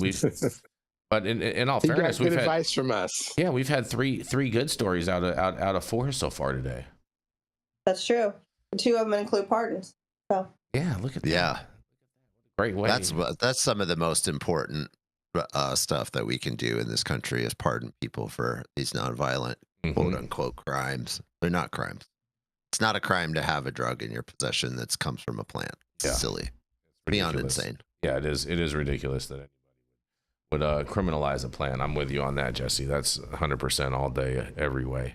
but in all fairness, we've had advice from us. Yeah, we've had three good stories out of 4 so far today. That's true. 2 of them include pardons. So yeah, look at that. Yeah, great way. That's some of the most important stuff that we can do in this country is pardon people for these nonviolent quote unquote crimes. They're not crimes. It's not a crime to have a drug in your possession that comes from a plant. It's silly. Beyond insane. Yeah, it is. It is ridiculous that would criminalize a plant. I'm with you on that, Jesse. That's 100% all day, every way.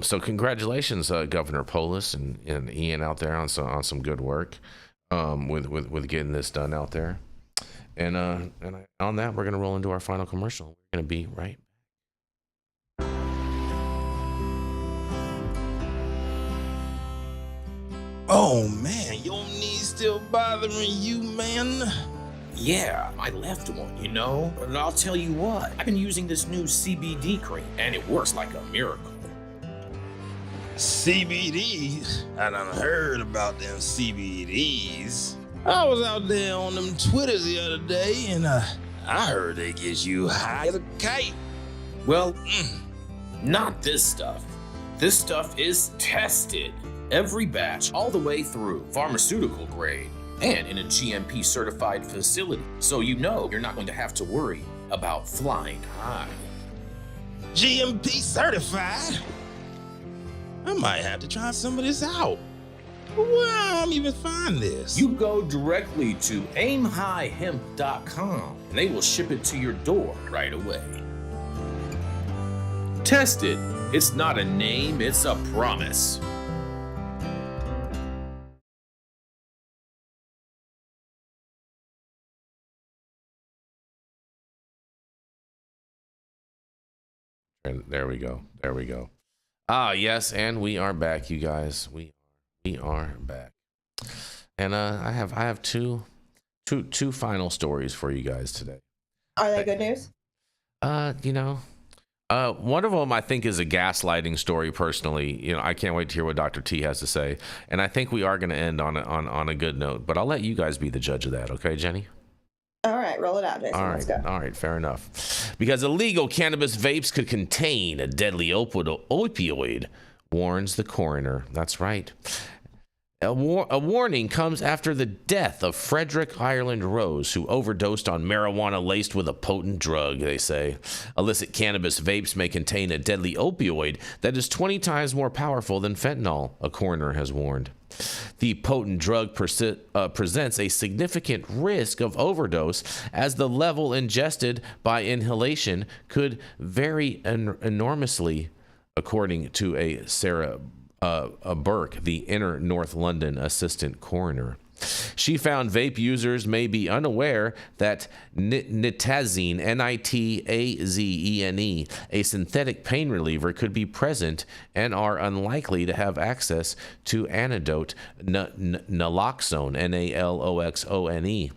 So congratulations, Governor Polis and Ian out there on some good work with getting this done out there. And on that, we're gonna roll into our final commercial. We're gonna be right back. Oh man, your knees still bothering you, man? Yeah, my left one, you know? And I'll tell you what, I've been using this new CBD cream, and it works like a miracle. CBDs? I done heard about them CBDs. I was out there on them Twitters the other day, and I heard they get you high as a kite. Well, not this stuff. This stuff is tested. Every batch, all the way through, pharmaceutical grade, and in a GMP certified facility. So you know you're not going to have to worry about flying high. GMP certified? I might have to try some of this out. Where am I even find this? You go directly to aimhighhemp.com and they will ship it to your door right away. Tested. It's not a name, it's a promise. And there we go. There we go. Ah, yes, and we are back, you guys. We are back. And I have two final stories for you guys today. Are they good news? One of them I think is a gaslighting story. Personally, I can't wait to hear what Dr. T has to say, and I think we are going to end on a good note. But I'll let you guys be the judge of that, okay, Jenny? All right, roll it out, Jason. Let's go. All right, fair enough. Because illegal cannabis vapes could contain a deadly opioid, warns the coroner. That's right. A warning comes after the death of Frederick Ireland Rose, who overdosed on marijuana laced with a potent drug, they say. Illicit cannabis vapes may contain a deadly opioid that is 20 times more powerful than fentanyl, a coroner has warned. The potent drug presents a significant risk of overdose, as the level ingested by inhalation could vary enormously, according to a Sarah Burke, the inner North London assistant coroner. She found vape users may be unaware that nitazene, Nitazene, a synthetic pain reliever, could be present and are unlikely to have access to antidote naloxone, Naloxone.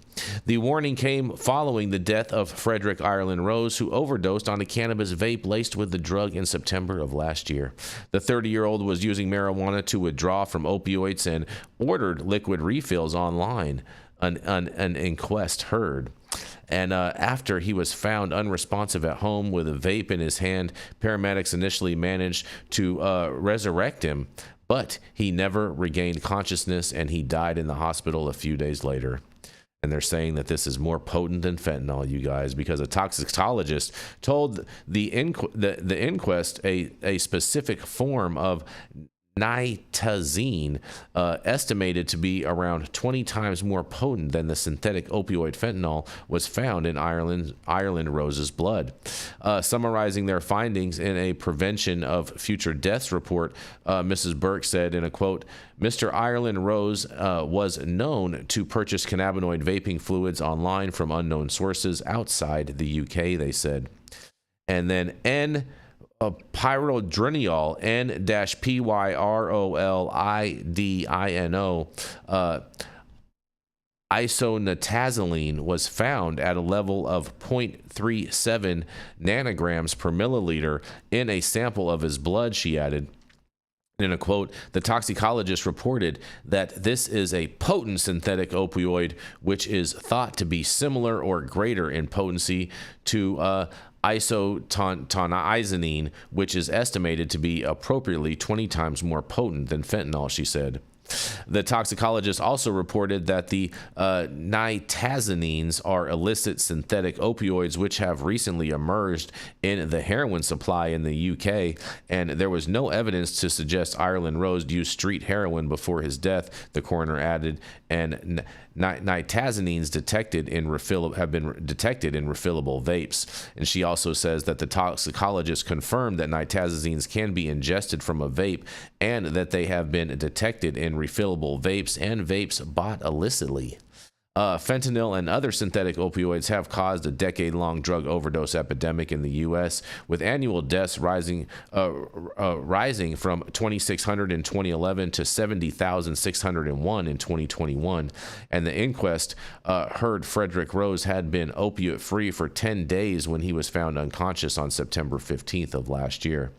The warning came following the death of Frederick Ireland Rose, who overdosed on a cannabis vape laced with the drug in September of last year. The 30-year-old was using marijuana to withdraw from opioids and ordered liquid refills online, an inquest heard. And after he was found unresponsive at home with a vape in his hand, paramedics initially managed to resurrect him, but he never regained consciousness and he died in the hospital a few days later. And they're saying that this is more potent than fentanyl, you guys, because a toxicologist told the inquest a specific form of nitazene, estimated to be around 20 times more potent than the synthetic opioid fentanyl, was found in Ireland Rose's blood. Summarizing their findings in a prevention of future deaths report, Mrs. Burke said in a quote, "Mr. Ireland Rose was known to purchase cannabinoid vaping fluids online from unknown sources outside the UK," they said. And then pyrodiniol, N-Pyrolidino, isonitazolene, was found at a level of 0.37 nanograms per milliliter in a sample of his blood, she added. In a quote, the toxicologist reported that this is a potent synthetic opioid, which is thought to be similar or greater in potency to isotonizanine, which is estimated to be appropriately 20 times more potent than fentanyl, she said. The toxicologist also reported that the nitazenes are illicit synthetic opioids which have recently emerged in the heroin supply in the UK, and there was no evidence to suggest Ireland Rose used street heroin before his death, the coroner added, and nitazenes have been detected in refillable vapes. And she also says that the toxicologist confirmed that nitazenes can be ingested from a vape and that they have been detected in refillable vapes and vapes bought illicitly. Fentanyl and other synthetic opioids have caused a decade-long drug overdose epidemic in the U.S., with annual deaths rising from 2,600 in 2011 to 70,601 in 2021. And the inquest heard Frederick Rose had been opiate-free for 10 days when he was found unconscious on September 15th of last year.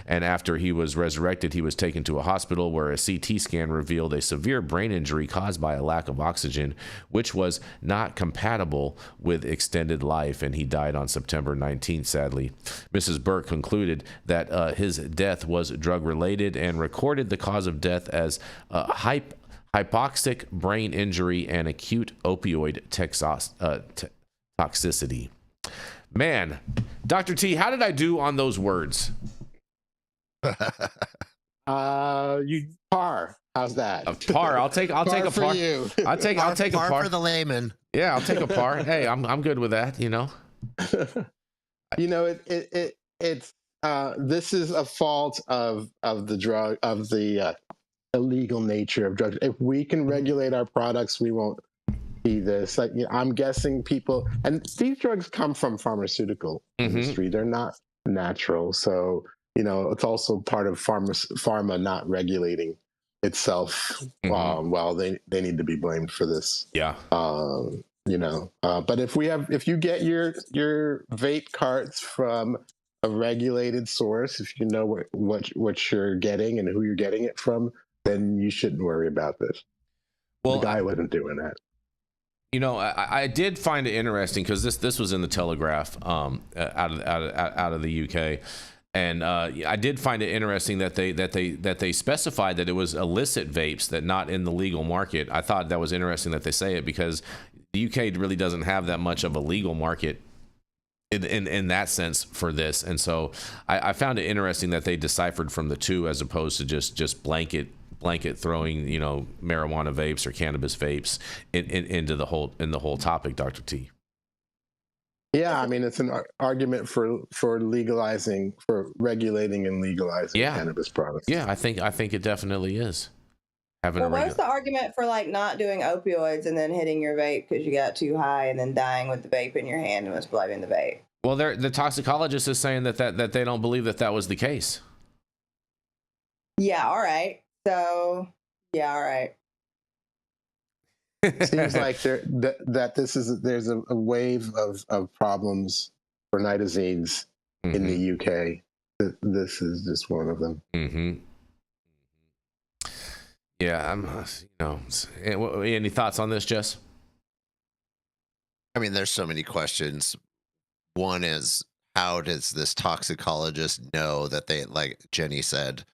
And after he was resurrected, he was taken to a hospital where a CT scan revealed a severe brain injury caused by a lack of oxygen, which was not compatible with extended life, and he died on September 19th, sadly. Mrs. Burke concluded that his death was drug-related and recorded the cause of death as hypoxic brain injury and acute opioid toxicity. Man, Dr. T, how did I do on those words? You par. How's that? A par. I'll take a par. You. I'll take a par for the layman. Yeah, I'll take a par. Hey, I'm good with that. It's this is a fault of the illegal nature of drugs. If we can regulate our products, we won't see this. I'm guessing people, and these drugs come from pharmaceutical industry. They're not natural. So, it's also part of pharma not regulating itself. Well, they need to be blamed for this. Yeah. But if you get your vape carts from a regulated source, if you know what you're getting and who you're getting it from, then you shouldn't worry about this. Well, the guy wasn't doing that. I did find it interesting because this was in the Telegraph out of the UK, and I did find it interesting that they specified that it was illicit vapes, that not in the legal market. I thought that was interesting that they say it, because the UK really doesn't have that much of a legal market in that sense for this, and so I found it interesting that they deciphered from the two as opposed to just blanket throwing marijuana vapes or cannabis vapes into the whole topic, Dr. T. Yeah, I mean, it's an argument for regulating and legalizing cannabis products. Yeah, I think it definitely is. What's the argument for not doing opioids and then hitting your vape because you got too high and then dying with the vape in your hand and was blaming the vape? Well, the toxicologist is saying that they don't believe that was the case. Yeah, all right. So, yeah, all right. Seems like there's a wave of problems for nitazines in the UK. This is just one of them. Mm-hmm. Yeah, any thoughts on this, Jess? I mean, there's so many questions. One is, how does this toxicologist know that they, like Jenny said,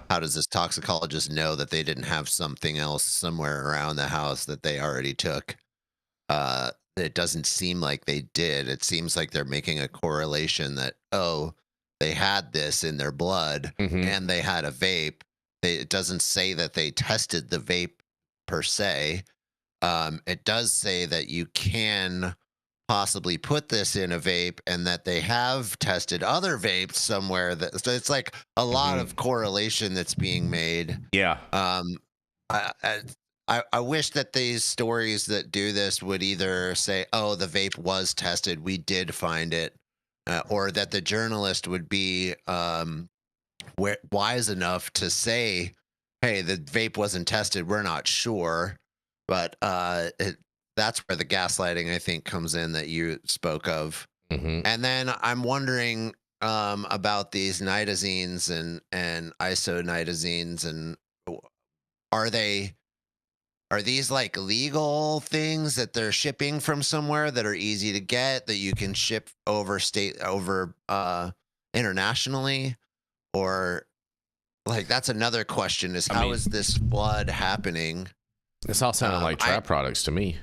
how does this toxicologist know that they didn't have something else somewhere around the house that they already took? It doesn't seem like they did. It seems like they're making a correlation that, they had this in their blood and they had a vape. It doesn't say that they tested the vape per se. It does say that you can possibly put this in a vape and that they have tested other vapes somewhere. So it's like a lot of correlation that's being made. Yeah. I wish that these stories that do this would either say, the vape was tested, we did find it, or that the journalist would be wise enough to say, hey, the vape wasn't tested, we're not sure. But that's where the gaslighting, I think, comes in that you spoke of. And then I'm wondering about these nitazines and isonitazines, and are these like legal things that they're shipping from somewhere that are easy to get, that you can ship over internationally? Or that's another question, is how is this flood happening? This all sounded like trap products to me.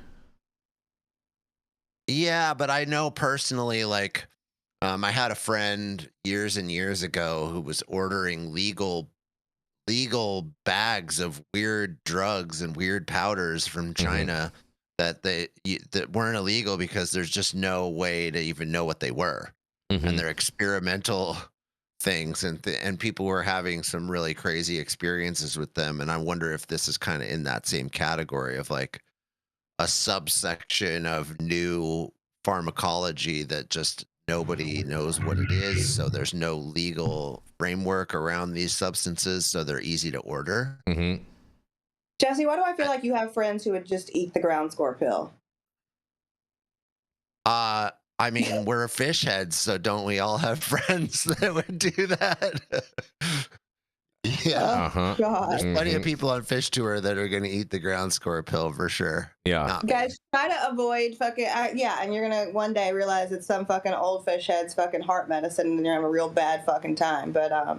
Yeah, but I know personally, I had a friend years and years ago who was ordering legal bags of weird drugs and weird powders from China that weren't illegal because there's just no way to even know what they were. And they're experimental things, and people were having some really crazy experiences with them. And I wonder if this is kind of in that same category of a subsection of new pharmacology that just nobody knows what it is. So there's no legal framework around these substances, so they're easy to order. Jesse, why do I feel like you have friends who would just eat the ground score pill? I mean, we're fish heads, so don't we all have friends that would do that? Yeah. God. There's plenty of people on Fish Tour that are going to eat the ground score pill for sure. Yeah. Not Guys, me. try to avoid fucking, and you're going to one day realize it's some fucking old fish head's fucking heart medicine and you're going to have a real bad fucking time. But, I've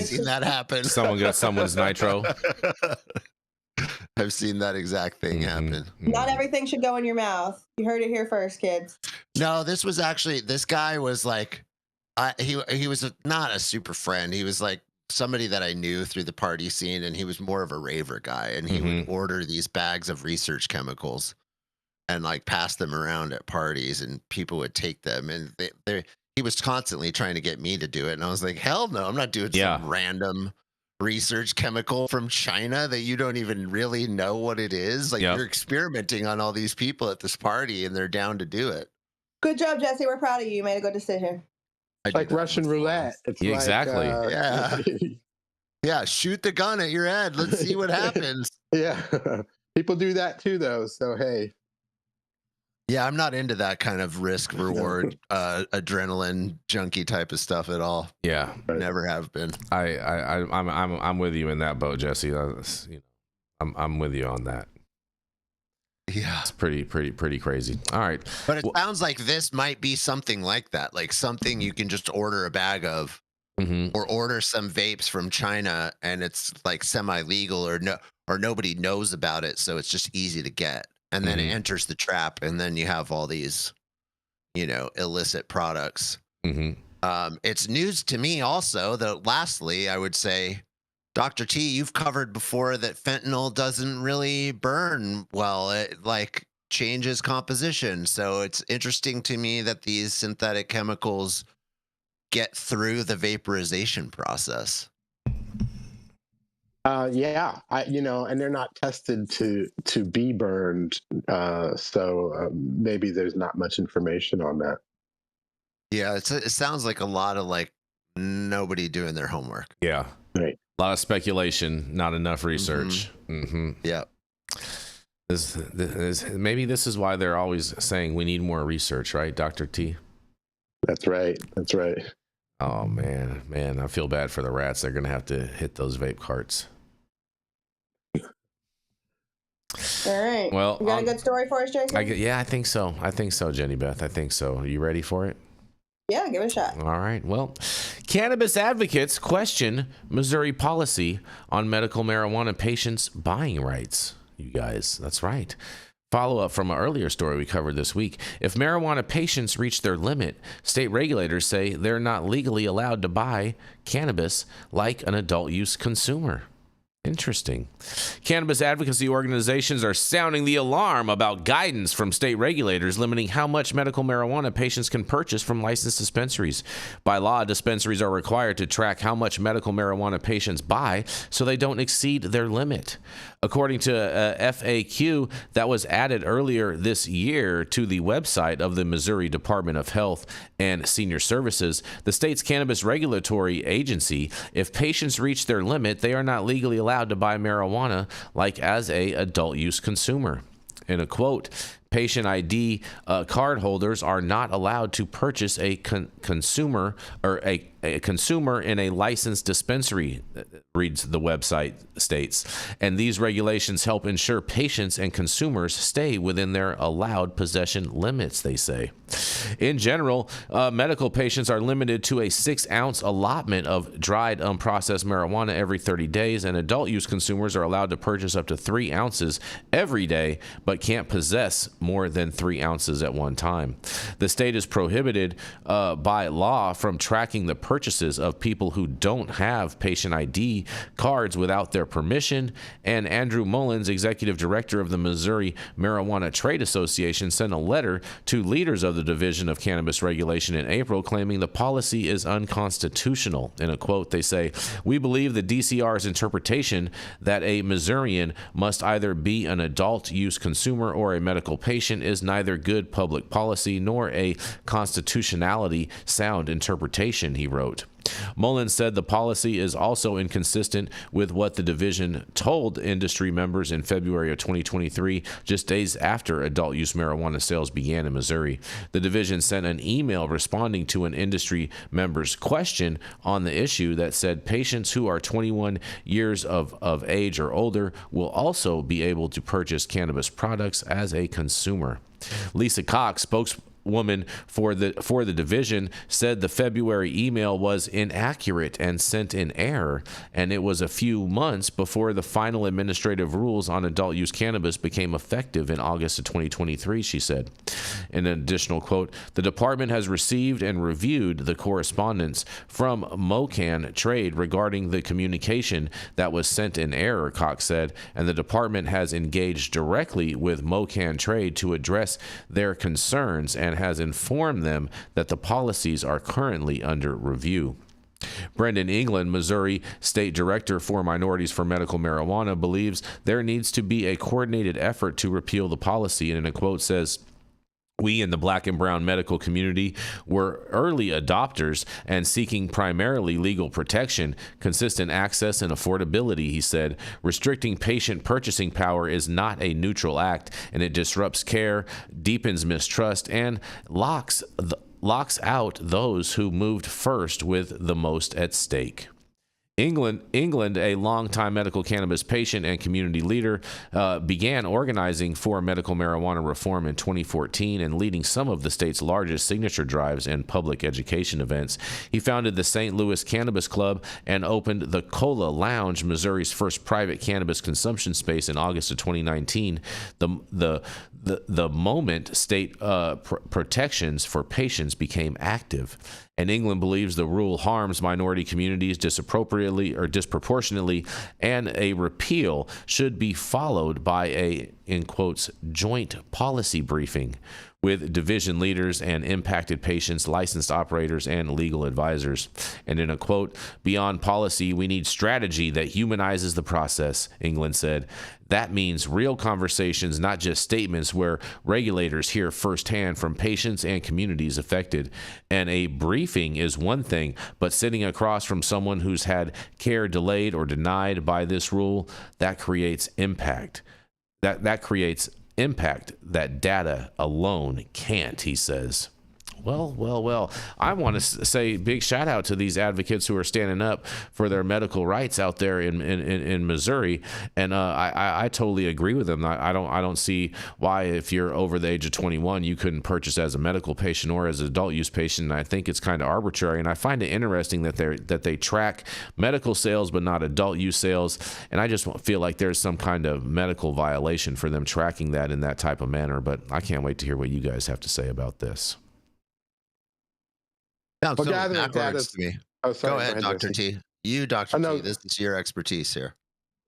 seen that happen. Someone got someone's nitro. I've seen that exact thing happen. Not everything should go in your mouth. You heard it here first, kids. No, this guy was he was not a super friend. He was somebody that I knew through the party scene, and he was more of a raver guy, and he would order these bags of research chemicals and pass them around at parties, and people would take them, and he was constantly trying to get me to do it. And I was like, hell no, I'm not doing some random research chemical from China that you don't even really know what it is. You're experimenting on all these people at this party and they're down to do it. Good job, Jesse. We're proud of you. You made a good decision. like Russian roulette. It's Yeah, like, exactly. Yeah. Yeah, shoot the gun at your head. Let's see what happens. Yeah. People do that too, though. So, hey. Yeah, I'm not into that kind of risk reward, adrenaline junkie type of stuff at all. Yeah, Never have been. I'm with you in that boat, Jesse. I'm with you on that. Yeah, it's pretty crazy. All right, but it sounds like this might be something like that, like something you can just order a bag of, or order some vapes from China, and it's like semi-legal, or nobody knows about it, so it's just easy to get. And then it enters the trap, and then you have all these, illicit products. It's news to me also that, lastly, I would say, Dr. T, you've covered before that fentanyl doesn't really burn well. It changes composition. So it's interesting to me that these synthetic chemicals get through the vaporization process. Yeah, and they're not tested to be burned, so maybe there's not much information on that. Yeah, it sounds like a lot of nobody doing their homework. Yeah, right. A lot of speculation, not enough research. Yeah. Maybe this is why they're always saying we need more research, right, Dr. T? That's right. Oh man, I feel bad for the rats. They're gonna have to hit those vape carts. All right. Well, you got a good story for us, Jason? I think so, Jenny Beth. I think so. Are you ready for it? Yeah, give it a shot. All right. Well, cannabis advocates question Missouri policy on medical marijuana patients' buying rights. You guys, that's right. Follow up from an earlier story we covered this week. If marijuana patients reach their limit, state regulators say they're not legally allowed to buy cannabis like an adult use consumer. Interesting. Cannabis advocacy organizations are sounding the alarm about guidance from state regulators limiting how much medical marijuana patients can purchase from licensed dispensaries. By law, dispensaries are required to track how much medical marijuana patients buy so they don't exceed their limit. According to FAQ that was added earlier this year to the website of the Missouri Department of Health and Senior Services, the state's cannabis regulatory agency, if patients reach their limit, they are not legally allowed to buy marijuana like as a adult use consumer. In a quote, patient ID card holders are not allowed to purchase a consumer or a consumer in a licensed dispensary, reads the website states. And these regulations help ensure patients and consumers stay within their allowed possession limits, they say. In general, medical patients are limited to a 6-ounce allotment of dried, unprocessed marijuana every 30 days, and adult use consumers are allowed to purchase up to 3 ounces every day, but can't possess more than 3 ounces at one time. The state is prohibited by law from tracking the purchases of people who don't have patient ID cards without their permission, and Andrew Mullins, executive director of the Missouri Marijuana Trade Association, sent a letter to leaders of the Division of Cannabis Regulation in April claiming the policy is unconstitutional. In a quote, they say, "We believe the DCR's interpretation that a Missourian must either be an adult use consumer or a medical patient is neither good public policy nor a constitutionality sound interpretation," he wrote. Mullins said the policy is also inconsistent with what the division told industry members in February of 2023, just days after adult use marijuana sales began in Missouri. The division sent an email responding to an industry member's question on the issue that said patients who are 21 years of age or older will also be able to purchase cannabis products as a consumer. Lisa Cox, spokeswoman for the division, said the February email was inaccurate and sent in error, and it was a few months before the final administrative rules on adult use cannabis became effective in August of 2023, she said. In an additional quote, "The department has received and reviewed the correspondence from MoCan Trade regarding the communication that was sent in error," Cox said, "and the department has engaged directly with MoCan Trade to address their concerns and has informed them that the policies are currently under review." Brendan England, Missouri State Director for Minorities for Medical Marijuana, believes there needs to be a coordinated effort to repeal the policy, and in a quote says, We in the Black and brown medical community were early adopters and seeking primarily legal protection, consistent access, and affordability, he said. Restricting patient purchasing power is not a neutral act, and it disrupts care, deepens mistrust, and locks out those who moved first with the most at stake. England, a longtime medical cannabis patient and community leader, began organizing for medical marijuana reform in 2014 and leading some of the state's largest signature drives and public education events. He founded the St. Louis Cannabis Club and opened the Cola Lounge, Missouri's first private cannabis consumption space, in August of 2019. The moment state protections for patients became active. And England believes the rule harms minority communities disproportionately, and a repeal should be followed by a, in quotes, joint policy briefing with division leaders and impacted patients, licensed operators, and legal advisors. And in a quote, beyond policy, we need strategy that humanizes the process, England said. That means real conversations, not just statements where regulators hear firsthand from patients and communities affected. And a briefing is one thing, but sitting across from someone who's had care delayed or denied by this rule, that creates impact. That creates impact that data alone can't, he says. Well, I want to say big shout out to these advocates who are standing up for their medical rights out there in Missouri. And I totally agree with them. I don't see why, if you're over the age of 21, you couldn't purchase as a medical patient or as an adult use patient. And I think it's kind of arbitrary. And I find it interesting that they track medical sales, but not adult use sales. And I just feel like there's some kind of medical violation for them tracking that in that type of manner. But I can't wait to hear what you guys have to say about this. Sounds Well, so gathering backwards data. to me. Oh, sorry, Go ahead, Dr. Jesse. T. You, Dr. no. T, this is your expertise here.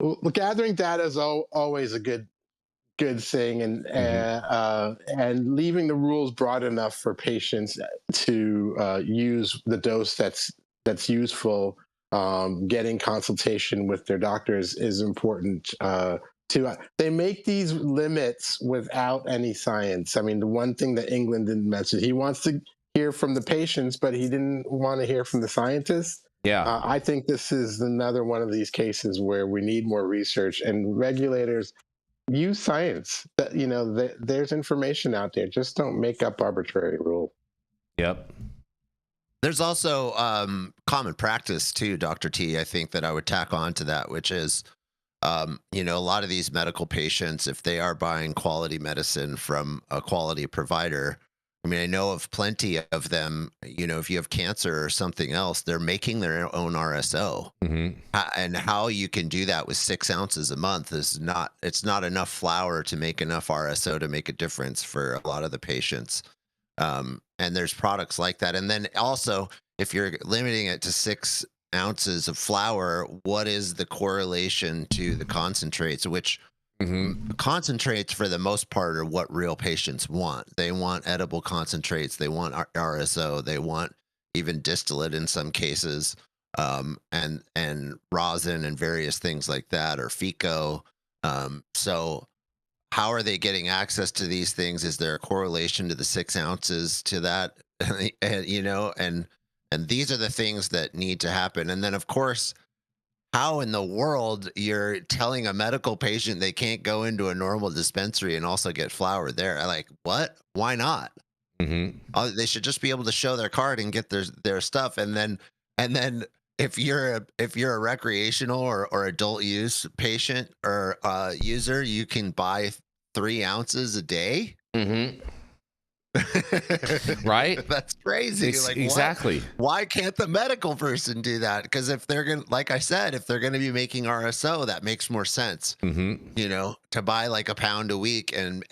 Well, gathering data is always a good thing, and leaving the rules broad enough for patients to use the dose that's useful. Getting consultation with their doctors is important. They make these limits without any science. I mean, the one thing that England didn't mention, he wants to hear from the patients, but he didn't want to hear from the scientists. Yeah. I think this is another one of these cases where we need more research, and regulators use science. That there's information out there. Just don't make up arbitrary rules. Yep. There's also common practice too, Dr. T, I think that I would tack on to that, which is, a lot of these medical patients, if they are buying quality medicine from a quality provider, I mean, I know of plenty of them, if you have cancer or something else, they're making their own RSO. Mm-hmm. And how you can do that with 6 ounces a month it's not enough flour to make enough RSO to make a difference for a lot of the patients. And there's products like that. And then also, if you're limiting it to 6 ounces of flour, what is the correlation to the concentrates, which concentrates for the most part are what real patients want. They want edible concentrates. They want RSO. They want even distillate in some cases, and rosin and various things like that, or FICO. So how are they getting access to these things? Is there a correlation to the 6 ounces to that? And these are the things that need to happen. And then, of course, how in the world you're telling a medical patient they can't go into a normal dispensary and also get flour there? Like, what? Why not? Mm-hmm. They should just be able to show their card and get their stuff. And then if you're a recreational or adult use patient or user, you can buy 3 ounces a day. Mm-hmm. Right? That's crazy. Exactly. Why can't the medical person do that? Because if they're going to, like I said, if they're going to be making RSO, that makes more sense, to buy like a pound a week and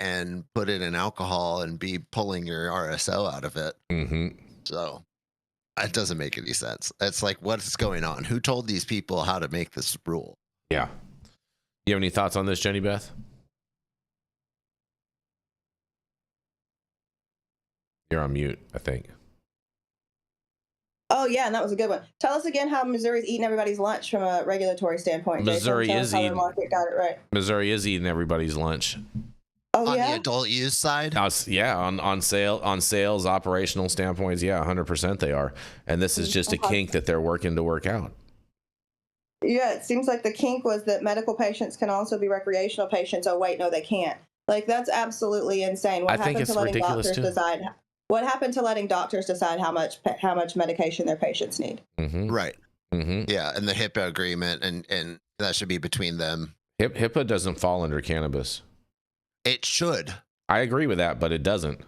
put it in alcohol and be pulling your RSO out of it. So it doesn't make any sense. It's like, what's going on? Who told these people how to make this rule? Yeah. You have any thoughts on this, Jenny Beth? You're on mute, I think. Oh, yeah, and that was a good one. Tell us again how Missouri's eating everybody's lunch from a regulatory standpoint. Missouri Jason. is Tell us how eating. the market got it right. Missouri is eating everybody's lunch. Oh, Oh, on yeah? the adult use side. Yeah, on sales, operational standpoints, yeah, 100% they are. And this is just a kink that they're working to work out. Yeah, it seems like the kink was that medical patients can also be recreational patients. Oh, wait, no, they can't. Like, that's absolutely insane. I think it's ridiculous too. What happened to letting doctors decide how much medication their patients need? Mm-hmm. Right. Mm-hmm. Yeah, and the HIPAA agreement, and that should be between them. HIPAA doesn't fall under cannabis. It should. I agree with that, but it doesn't.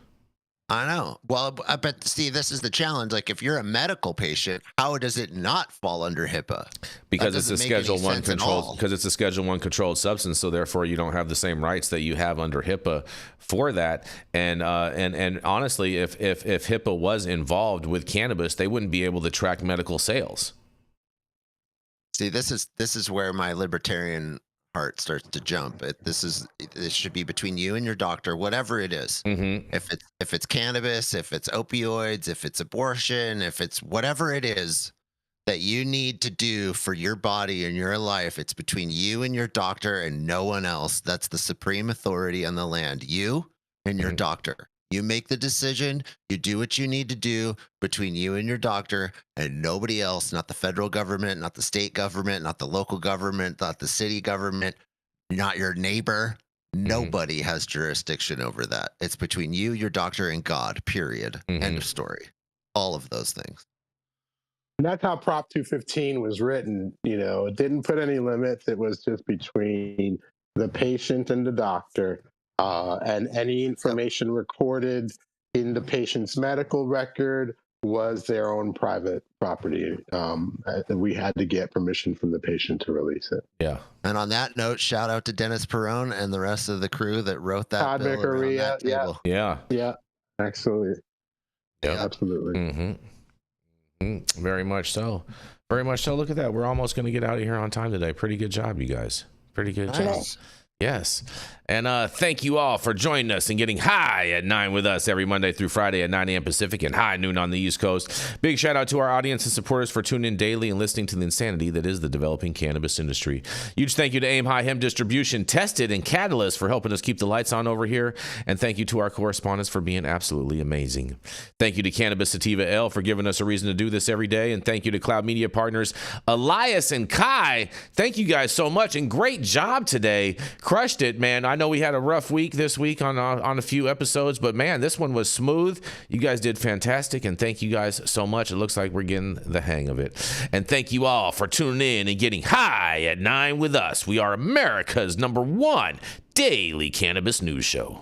I know. Well, but see, this is the challenge. Like, if you're a medical patient, how does it not fall under HIPAA? Because it's a Schedule 1 controlled. Because it's a Schedule 1 controlled substance, so therefore you don't have the same rights that you have under HIPAA for that. And honestly, if HIPAA was involved with cannabis, they wouldn't be able to track medical sales. See, this is where my libertarian heart starts to jump. This should be between you and your doctor, whatever it is. Mm-hmm. If it's cannabis, if it's opioids, if it's abortion, if it's whatever it is that you need to do for your body and your life, it's between you and your doctor and no one else. That's the supreme authority on the land. You and your doctor. You make the decision. You do what you need to do between you and your doctor and nobody else, not the federal government, not the state government, not the local government, not the city government, not your neighbor. Nobody has jurisdiction over that. It's between you, your doctor, and God, period. End of story. All of those things. And that's how Prop 215 was written. You know, it didn't put any limits. It was just between the patient and the doctor. And any information recorded in the patient's medical record was their own private property. We had to get permission from the patient to release it. Yeah. And on that note, shout out to Dennis Perone and the rest of the crew that wrote that Todd bill around that table. Yeah. Yeah. Absolutely. Yeah. Absolutely. Mm-hmm. Very much so. Very much so. Look at that. We're almost going to get out of here on time today. Pretty good job, you guys. Pretty good job. Yes. And thank you all for joining us and getting high at 9 with us every Monday through Friday at 9 a.m. Pacific and high noon on the East Coast. Big shout out to our audience and supporters for tuning in daily and listening to the insanity that is the developing cannabis industry. Huge thank you to Aim High Hemp Distribution, Tested, and Catalyst for helping us keep the lights on over here. And thank you to our correspondents for being absolutely amazing. Thank you to Cannabis Sativa L for giving us a reason to do this every day. And thank you to Cloud Media partners Elias and Kai. Thank you guys so much and great job today. Crushed it, man. I know we had a rough week this week on a few episodes, but man, this one was smooth. You guys did fantastic, and thank you guys so much. It looks like we're getting the hang of it. And thank you all for tuning in and getting high at 9 with us. We are America's #1 daily cannabis news show.